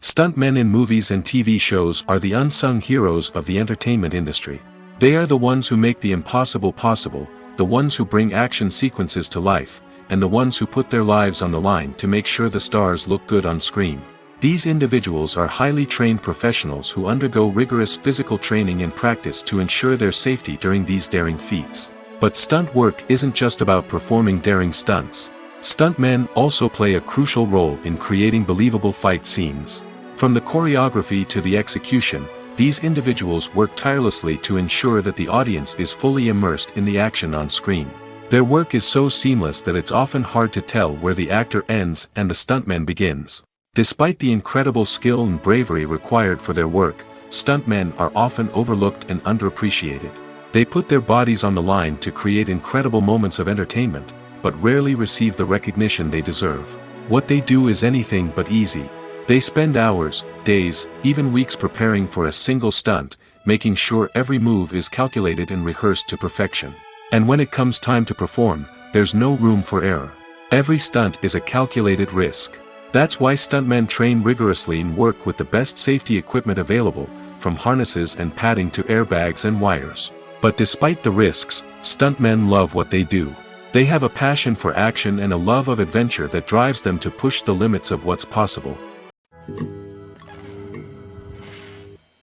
Stuntmen in movies and TV shows are the unsung heroes of the entertainment industry. They are the ones who make the impossible possible, the ones who bring action sequences to life, and the ones who put their lives on the line to make sure the stars look good on screen. These individuals are highly trained professionals who undergo rigorous physical training and practice to ensure their safety during these daring feats. But stunt work isn't just about performing daring stunts. Stuntmen also play a crucial role in creating believable fight scenes. From the choreography to the execution, these individuals work tirelessly to ensure that the audience is fully immersed in the action on screen. Their work is so seamless that it's often hard to tell where the actor ends and the stuntman begins. Despite the incredible skill and bravery required for their work, stuntmen are often overlooked and underappreciated. They put their bodies on the line to create incredible moments of entertainment, but rarely receive the recognition they deserve. What they do is anything but easy. They spend hours, days, even weeks preparing for a single stunt, making sure every move is calculated and rehearsed to perfection. And when it comes time to perform, there's no room for error. Every stunt is a calculated risk. That's why stuntmen train rigorously and work with the best safety equipment available, from harnesses and padding to airbags and wires. But despite the risks, stuntmen love what they do. They have a passion for action and a love of adventure that drives them to push the limits of what's possible.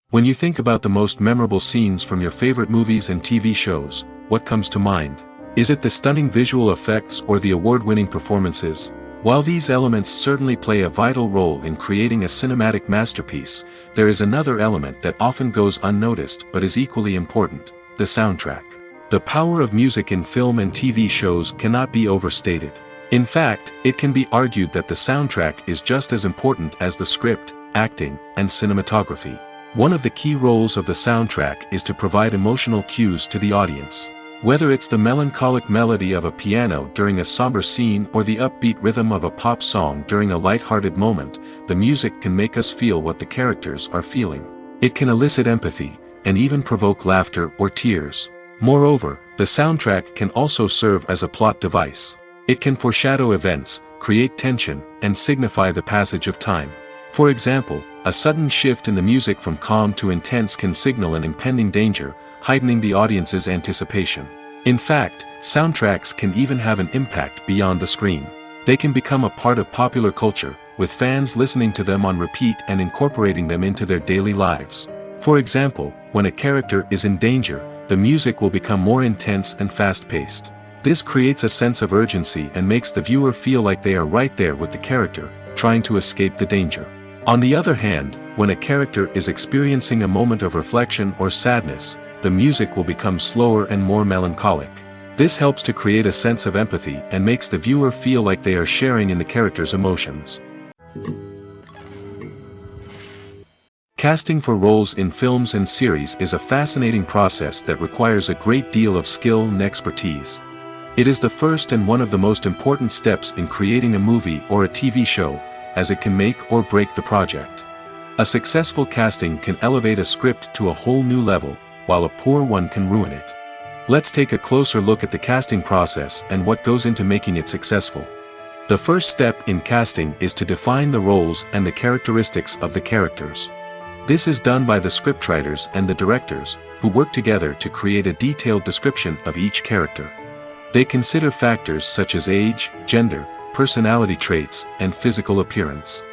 When you think about the most memorable scenes from your favorite movies and TV shows, what comes to mind? Is it the stunning visual effects or the award-winning performances? While these elements certainly play a vital role in creating a cinematic masterpiece, there is another element that often goes unnoticed but is equally important: the soundtrack. The power of music in film and TV shows cannot be overstated. In fact, it can be argued that the soundtrack is just as important as the script, acting, and cinematography. One of the key roles of the soundtrack is to provide emotional cues to the audience. Whether it's the melancholic melody of a piano during a somber scene or the upbeat rhythm of a pop song during a lighthearted moment, the music can make us feel what the characters are feeling. It can elicit empathy, and even provoke laughter or tears. Moreover, the soundtrack can also serve as a plot device. It can foreshadow events, create tension, and signify the passage of time. For example, a sudden shift in the music from calm to intense can signal an impending danger, heightening the audience's anticipation. In fact, soundtracks can even have an impact beyond the screen. They can become a part of popular culture, with fans listening to them on repeat and incorporating them into their daily lives. For example, when a character is in danger, the music will become more intense and fast-paced. This creates a sense of urgency and makes the viewer feel like they are right there with the character, trying to escape the danger. On the other hand, when a character is experiencing a moment of reflection or sadness, the music will become slower and more melancholic. This helps to create a sense of empathy and makes the viewer feel like they are sharing in the character's emotions. Casting for roles in films and series is a fascinating process that requires a great deal of skill and expertise. It is the first and one of the most important steps in creating a movie or a TV show, as it can make or break the project. A successful casting can elevate a script to a whole new level, while a poor one can ruin it. Let's take a closer look at the casting process and what goes into making it successful. The first step in casting is to define the roles and the characteristics of the characters. This is done by the scriptwriters and the directors, who work together to create a detailed description of each character. They consider factors such as age, gender, personality traits, and physical appearance.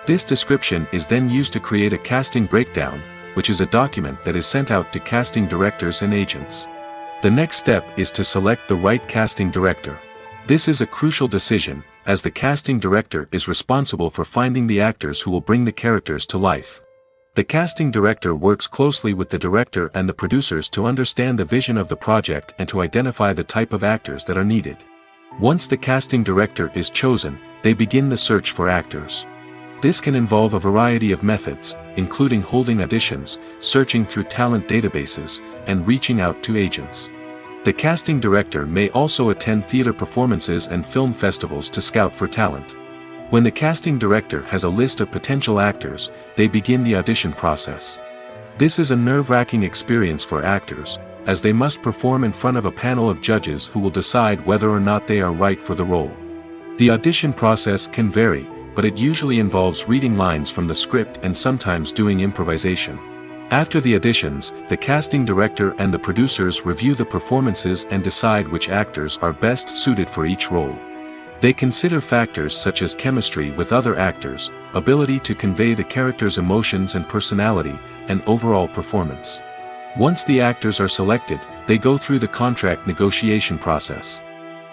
This description is then used to create a casting breakdown, which is a document that is sent out to casting directors and agents. The next step is to select the right casting director. This is a crucial decision, as the casting director is responsible for finding the actors who will bring the characters to life. The casting director works closely with the director and the producers to understand the vision of the project and to identify the type of actors that are needed. Once the casting director is chosen, they begin the search for actors. This can involve a variety of methods, including holding auditions, searching through talent databases, and reaching out to agents. The casting director may also attend theater performances and film festivals to scout for talent. When the casting director has a list of potential actors, they begin the audition process. This is a nerve-wracking experience for actors, as they must perform in front of a panel of judges who will decide whether or not they are right for the role. The audition process can vary, but it usually involves reading lines from the script and sometimes doing improvisation. After the auditions, the casting director and the producers review the performances and decide which actors are best suited for each role. They consider factors such as chemistry with other actors, ability to convey the character's emotions and personality, and overall performance. Once the actors are selected, they go through the contract negotiation process.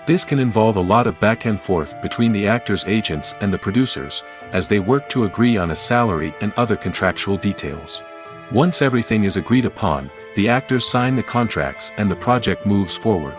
This can involve a lot of back and forth between the actors' agents and the producers, as they work to agree on a salary and other contractual details. Once everything is agreed upon, the actors sign the contracts and the project moves forward.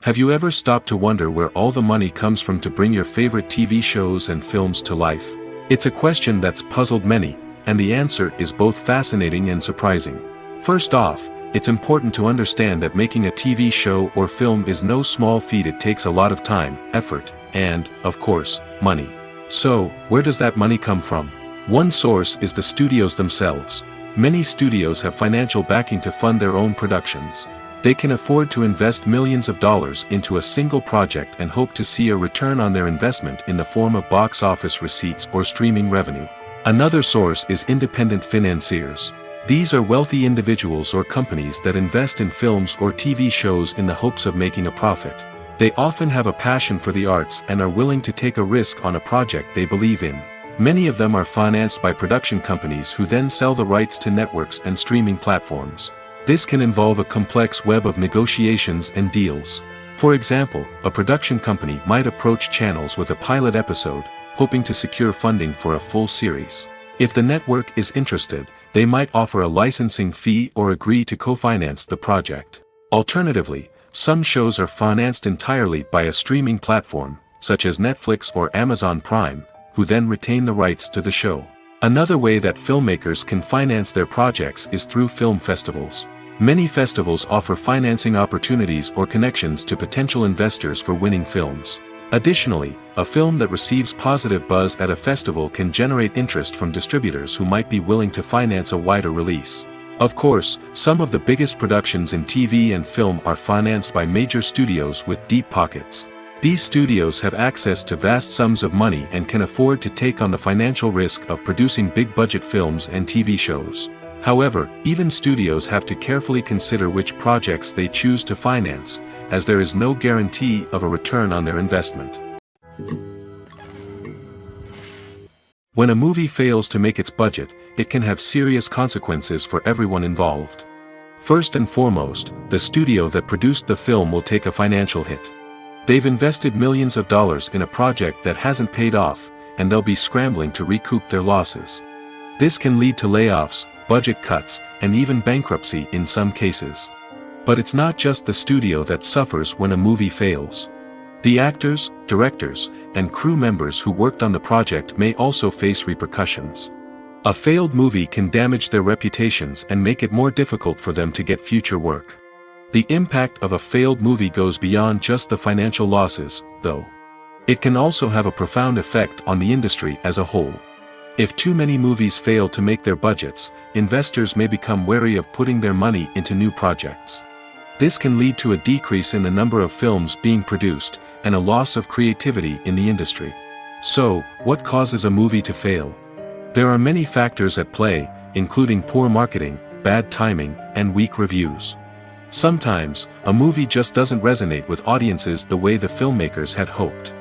Have you ever stopped to wonder where all the money comes from to bring your favorite TV shows and films to life? It's a question that's puzzled many, and the answer is both fascinating and surprising. First off, it's important to understand that making a TV show or film is no small feat. It takes a lot of time, effort, and, of course, money. So, where does that money come from? One source is the studios themselves. Many studios have financial backing to fund their own productions. They can afford to invest millions of dollars into a single project and hope to see a return on their investment in the form of box office receipts or streaming revenue. Another source is independent financiers. These are wealthy individuals or companies that invest in films or TV shows in the hopes of making a profit. They often have a passion for the arts and are willing to take a risk on a project they believe in. Many of them are financed by production companies who then sell the rights to networks and streaming platforms. This can involve a complex web of negotiations and deals. For example, a production company might approach channels with a pilot episode, hoping to secure funding for a full series. If the network is interested, they might offer a licensing fee or agree to co-finance the project. Alternatively, some shows are financed entirely by a streaming platform, such as Netflix or Amazon Prime, who then retain the rights to the show. Another way that filmmakers can finance their projects is through film festivals. Many festivals offer financing opportunities or connections to potential investors for winning films. Additionally, a film that receives positive buzz at a festival can generate interest from distributors who might be willing to finance a wider release. Of course, some of the biggest productions in TV and film are financed by major studios with deep pockets. These studios have access to vast sums of money and can afford to take on the financial risk of producing big-budget films and TV shows. However, even studios have to carefully consider which projects they choose to finance, as there is no guarantee of a return on their investment. When a movie fails to make its budget, it can have serious consequences for everyone involved. First and foremost, the studio that produced the film will take a financial hit. They've invested millions of dollars in a project that hasn't paid off, and they'll be scrambling to recoup their losses. This can lead to layoffs, budget cuts, and even bankruptcy in some cases. But it's not just the studio that suffers when a movie fails. The actors, directors, and crew members who worked on the project may also face repercussions. A failed movie can damage their reputations and make it more difficult for them to get future work. The impact of a failed movie goes beyond just the financial losses, though. It can also have a profound effect on the industry as a whole. If too many movies fail to make their budgets, investors may become wary of putting their money into new projects. This can lead to a decrease in the number of films being produced, and a loss of creativity in the industry. So, what causes a movie to fail? There are many factors at play, including poor marketing, bad timing, and weak reviews. Sometimes, a movie just doesn't resonate with audiences the way the filmmakers had hoped.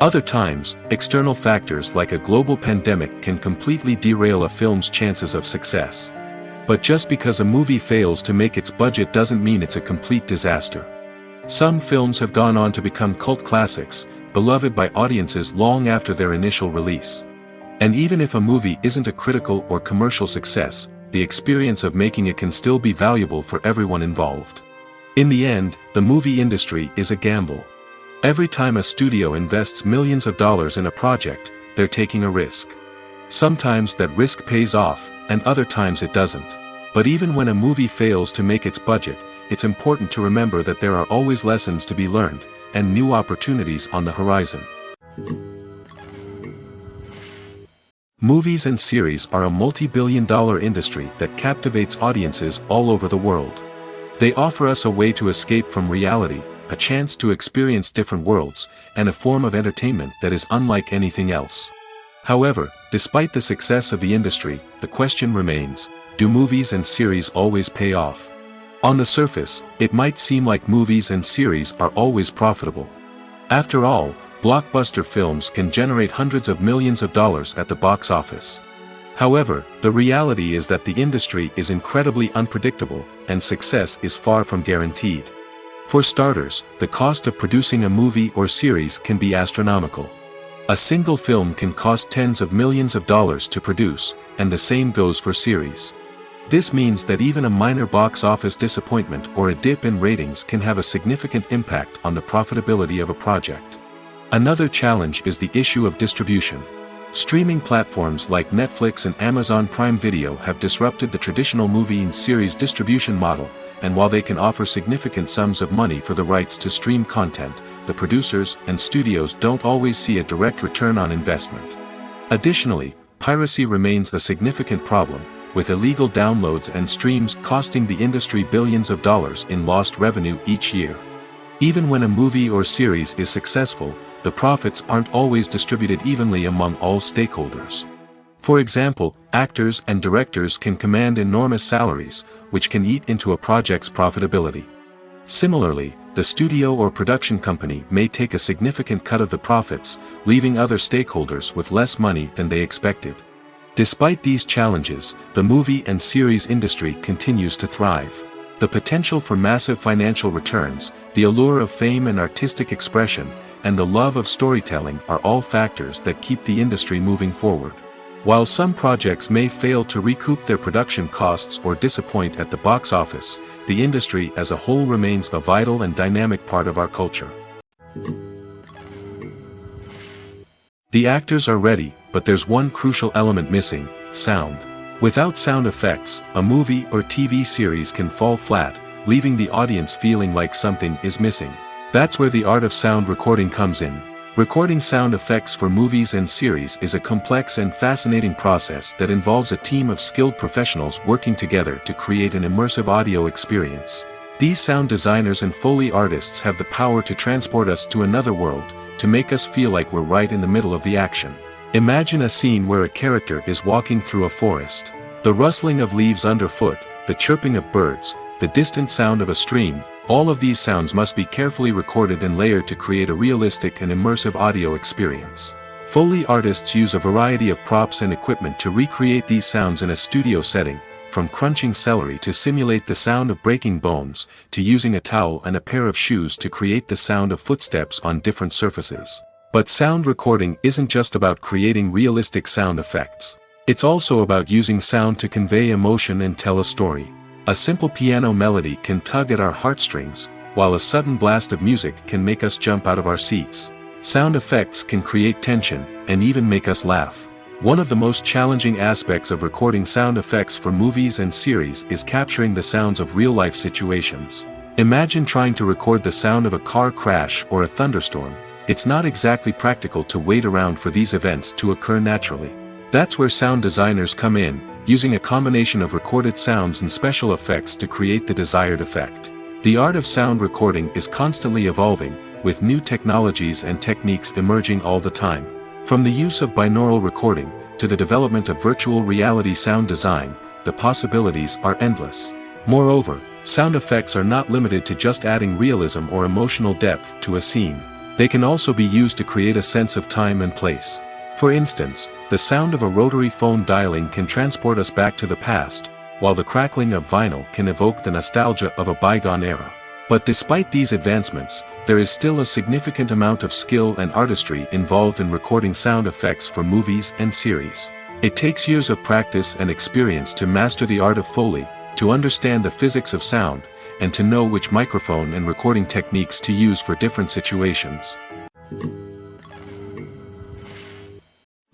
Other times, external factors like a global pandemic can completely derail a film's chances of success. But just because a movie fails to make its budget doesn't mean it's a complete disaster. Some films have gone on to become cult classics, beloved by audiences long after their initial release. And even if a movie isn't a critical or commercial success, the experience of making it can still be valuable for everyone involved. In the end, the movie industry is a gamble. Every time a studio invests millions of dollars in a project, they're taking a risk. Sometimes that risk pays off, and other times it doesn't. But even when a movie fails to make its budget, it's important to remember that there are always lessons to be learned, and new opportunities on the horizon. Movies and series are a multi-billion-dollar industry that captivates audiences all over the world. They offer us a way to escape from reality, a chance to experience different worlds, and a form of entertainment that is unlike anything else. However, despite the success of the industry, the question remains, do movies and series always pay off? On the surface, it might seem like movies and series are always profitable. After all, blockbuster films can generate hundreds of millions of dollars at the box office. However, the reality is that the industry is incredibly unpredictable, and success is far from guaranteed. For starters, the cost of producing a movie or series can be astronomical. A single film can cost tens of millions of dollars to produce, and the same goes for series. This means that even a minor box office disappointment or a dip in ratings can have a significant impact on the profitability of a project. Another challenge is the issue of distribution. Streaming platforms like Netflix and Amazon Prime Video have disrupted the traditional movie and series distribution model, and while they can offer significant sums of money for the rights to stream content, the producers and studios don't always see a direct return on investment. Additionally, piracy remains a significant problem, with illegal downloads and streams costing the industry billions of dollars in lost revenue each year. Even when a movie or series is successful, the profits aren't always distributed evenly among all stakeholders. For example, actors and directors can command enormous salaries, which can eat into a project's profitability. Similarly, the studio or production company may take a significant cut of the profits, leaving other stakeholders with less money than they expected. Despite these challenges, the movie and series industry continues to thrive. The potential for massive financial returns, the allure of fame and artistic expression, and the love of storytelling are all factors that keep the industry moving forward. While some projects may fail to recoup their production costs or disappoint at the box office, the industry as a whole remains a vital and dynamic part of our culture. The actors are ready, but there's one crucial element missing: sound. Without sound effects, a movie or TV series can fall flat, leaving the audience feeling like something is missing. That's where the art of sound recording comes in. Recording sound effects for movies and series is a complex and fascinating process that involves a team of skilled professionals working together to create an immersive audio experience. These sound designers and Foley artists have the power to transport us to another world, to make us feel like we're right in the middle of the action. Imagine a scene where a character is walking through a forest. The rustling of leaves underfoot, the chirping of birds, the distant sound of a stream, all of these sounds must be carefully recorded and layered to create a realistic and immersive audio experience. Foley artists use a variety of props and equipment to recreate these sounds in a studio setting, from crunching celery to simulate the sound of breaking bones, to using a towel and a pair of shoes to create the sound of footsteps on different surfaces. But sound recording isn't just about creating realistic sound effects. It's also about using sound to convey emotion and tell a story. A simple piano melody can tug at our heartstrings, while a sudden blast of music can make us jump out of our seats. Sound effects can create tension, and even make us laugh. One of the most challenging aspects of recording sound effects for movies and series is capturing the sounds of real-life situations. Imagine trying to record the sound of a car crash or a thunderstorm. It's not exactly practical to wait around for these events to occur naturally. That's where sound designers come in, using a combination of recorded sounds and special effects to create the desired effect. The art of sound recording is constantly evolving, with new technologies and techniques emerging all the time. From the use of binaural recording, to the development of virtual reality sound design, the possibilities are endless. Moreover, sound effects are not limited to just adding realism or emotional depth to a scene. They can also be used to create a sense of time and place. For instance, the sound of a rotary phone dialing can transport us back to the past, while the crackling of vinyl can evoke the nostalgia of a bygone era. But despite these advancements, there is still a significant amount of skill and artistry involved in recording sound effects for movies and series. It takes years of practice and experience to master the art of Foley, to understand the physics of sound, and to know which microphone and recording techniques to use for different situations.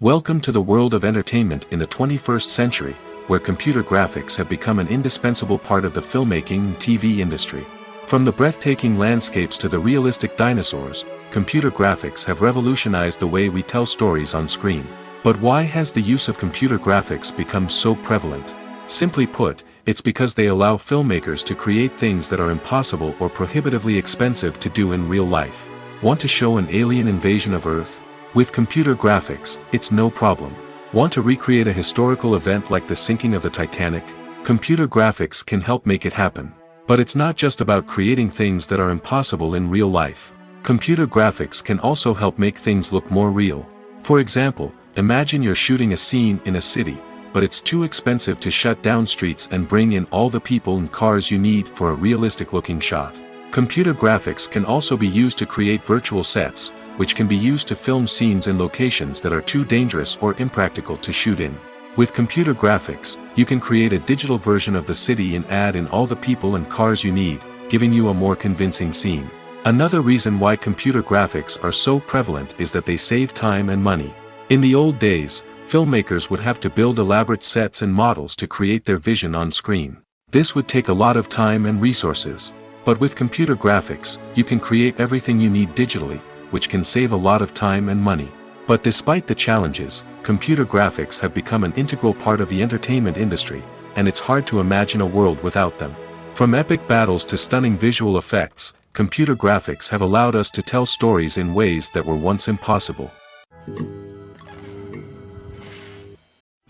Welcome to the world of entertainment in the 21st century, where computer graphics have become an indispensable part of the filmmaking and TV industry. From the breathtaking landscapes to the realistic dinosaurs, computer graphics have revolutionized the way we tell stories on screen. But why has the use of computer graphics become so prevalent? Simply put, it's because they allow filmmakers to create things that are impossible or prohibitively expensive to do in real life. Want to show an alien invasion of Earth? With computer graphics, it's no problem. Want to recreate a historical event like the sinking of the Titanic? Computer graphics can help make it happen. But it's not just about creating things that are impossible in real life. Computer graphics can also help make things look more real. For example, imagine you're shooting a scene in a city, but it's too expensive to shut down streets and bring in all the people and cars you need for a realistic-looking shot. Computer graphics can also be used to create virtual sets, which can be used to film scenes in locations that are too dangerous or impractical to shoot in. With computer graphics, you can create a digital version of the city and add in all the people and cars you need, giving you a more convincing scene. Another reason why computer graphics are so prevalent is that they save time and money. In the old days, filmmakers would have to build elaborate sets and models to create their vision on screen. This would take a lot of time and resources. But with computer graphics, you can create everything you need digitally, which can save a lot of time and money. But despite the challenges, computer graphics have become an integral part of the entertainment industry, and it's hard to imagine a world without them. From epic battles to stunning visual effects, computer graphics have allowed us to tell stories in ways that were once impossible.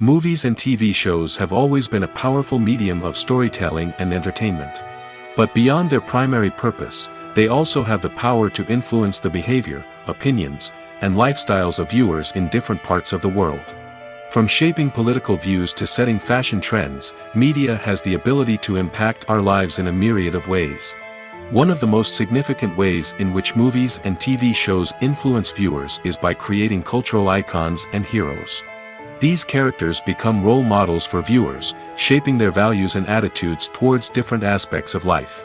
Movies and TV shows have always been a powerful medium of storytelling and entertainment. But beyond their primary purpose, they also have the power to influence the behavior, opinions, and lifestyles of viewers in different parts of the world. From shaping political views to setting fashion trends, media has the ability to impact our lives in a myriad of ways. One of the most significant ways in which movies and TV shows influence viewers is by creating cultural icons and heroes. These characters become role models for viewers, shaping their values and attitudes towards different aspects of life.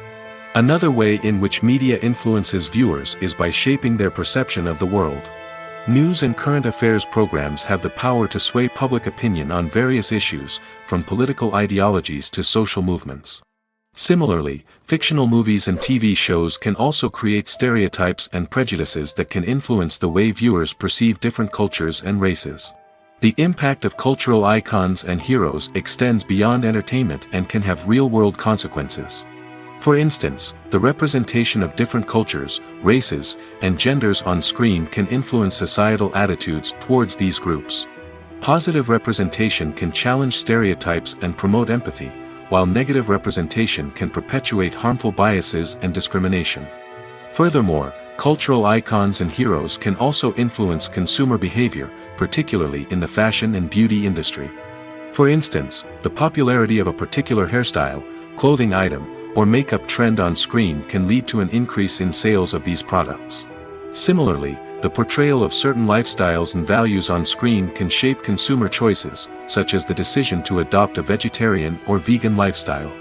Another way in which media influences viewers is by shaping their perception of the world. News and current affairs programs have the power to sway public opinion on various issues, from political ideologies to social movements. Similarly, fictional movies and TV shows can also create stereotypes and prejudices that can influence the way viewers perceive different cultures and races. The impact of cultural icons and heroes extends beyond entertainment and can have real-world consequences. For instance, the representation of different cultures, races, and genders on screen can influence societal attitudes towards these groups. Positive representation can challenge stereotypes and promote empathy, while negative representation can perpetuate harmful biases and discrimination. Furthermore, cultural icons and heroes can also influence consumer behavior, particularly in the fashion and beauty industry. For instance, the popularity of a particular hairstyle, clothing item, or makeup trend on screen can lead to an increase in sales of these products. Similarly, the portrayal of certain lifestyles and values on screen can shape consumer choices, such as the decision to adopt a vegetarian or vegan lifestyle.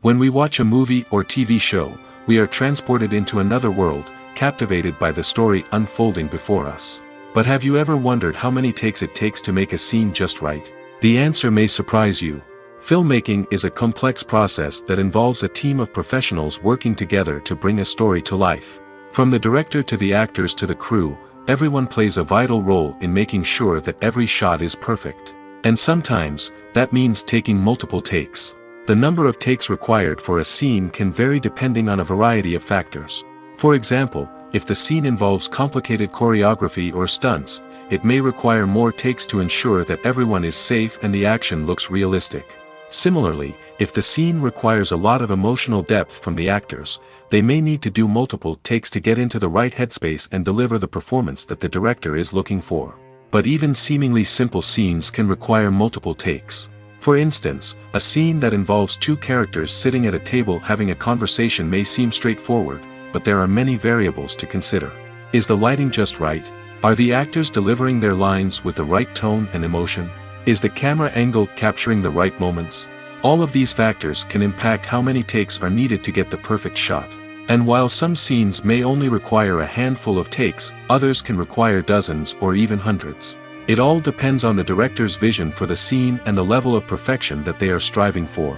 When we watch a movie or TV show, we are transported into another world, captivated by the story unfolding before us. But have you ever wondered how many takes it takes to make a scene just right? The answer may surprise you. Filmmaking is a complex process that involves a team of professionals working together to bring a story to life. From the director to the actors to the crew, everyone plays a vital role in making sure that every shot is perfect. And sometimes, that means taking multiple takes. The number of takes required for a scene can vary depending on a variety of factors. For example, if the scene involves complicated choreography or stunts, it may require more takes to ensure that everyone is safe and the action looks realistic. Similarly, If the scene requires a lot of emotional depth from the actors, they may need to do multiple takes to get into the right headspace and deliver the performance that the director is looking for. But even seemingly simple scenes can require multiple takes. For instance, a scene that involves two characters sitting at a table having a conversation may seem straightforward, but there are many variables to consider. Is the lighting just right? Are the actors delivering their lines with the right tone and emotion? Is the camera angle capturing the right moments? All of these factors can impact how many takes are needed to get the perfect shot. And while some scenes may only require a handful of takes, others can require dozens or even hundreds. It all depends on the director's vision for the scene and the level of perfection that they are striving for.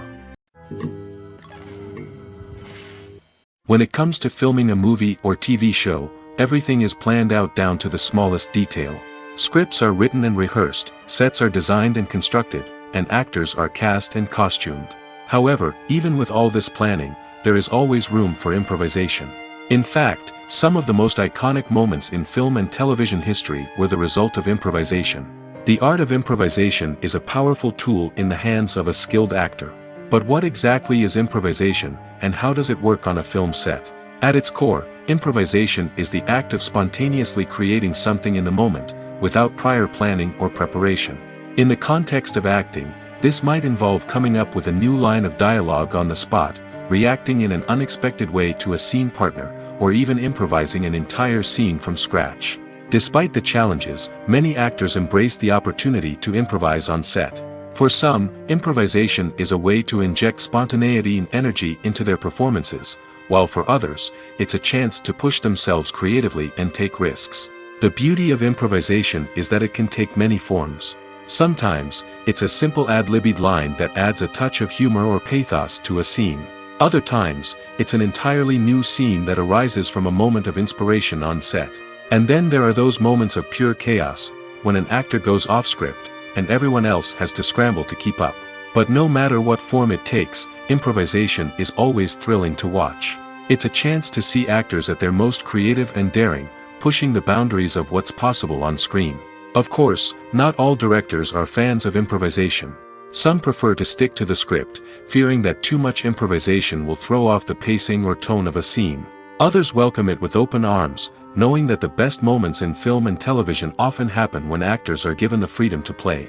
When it comes to filming a movie or TV show, everything is planned out down to the smallest detail. Scripts are written and rehearsed, sets are designed and constructed, and actors are cast and costumed. However, even with all this planning, there is always room for improvisation. In fact, some of the most iconic moments in film and television history were the result of improvisation. The art of improvisation is a powerful tool in the hands of a skilled actor. But what exactly is improvisation, and how does it work on a film set? At its core, improvisation is the act of spontaneously creating something in the moment, without prior planning or preparation. In the context of acting, this might involve coming up with a new line of dialogue on the spot, reacting in an unexpected way to a scene partner, or even improvising an entire scene from scratch. Despite the challenges, many actors embrace the opportunity to improvise on set. For some, improvisation is a way to inject spontaneity and energy into their performances, while for others, it's a chance to push themselves creatively and take risks. The beauty of improvisation is that it can take many forms. Sometimes, it's a simple ad-libbed line that adds a touch of humor or pathos to a scene. Other times, it's an entirely new scene that arises from a moment of inspiration on set. And then there are those moments of pure chaos, when an actor goes off script, and everyone else has to scramble to keep up. But no matter what form it takes, improvisation is always thrilling to watch. It's a chance to see actors at their most creative and daring, pushing the boundaries of what's possible on screen. Of course, not all directors are fans of improvisation. Some prefer to stick to the script, fearing that too much improvisation will throw off the pacing or tone of a scene. Others welcome it with open arms, knowing that the best moments in film and television often happen when actors are given the freedom to play.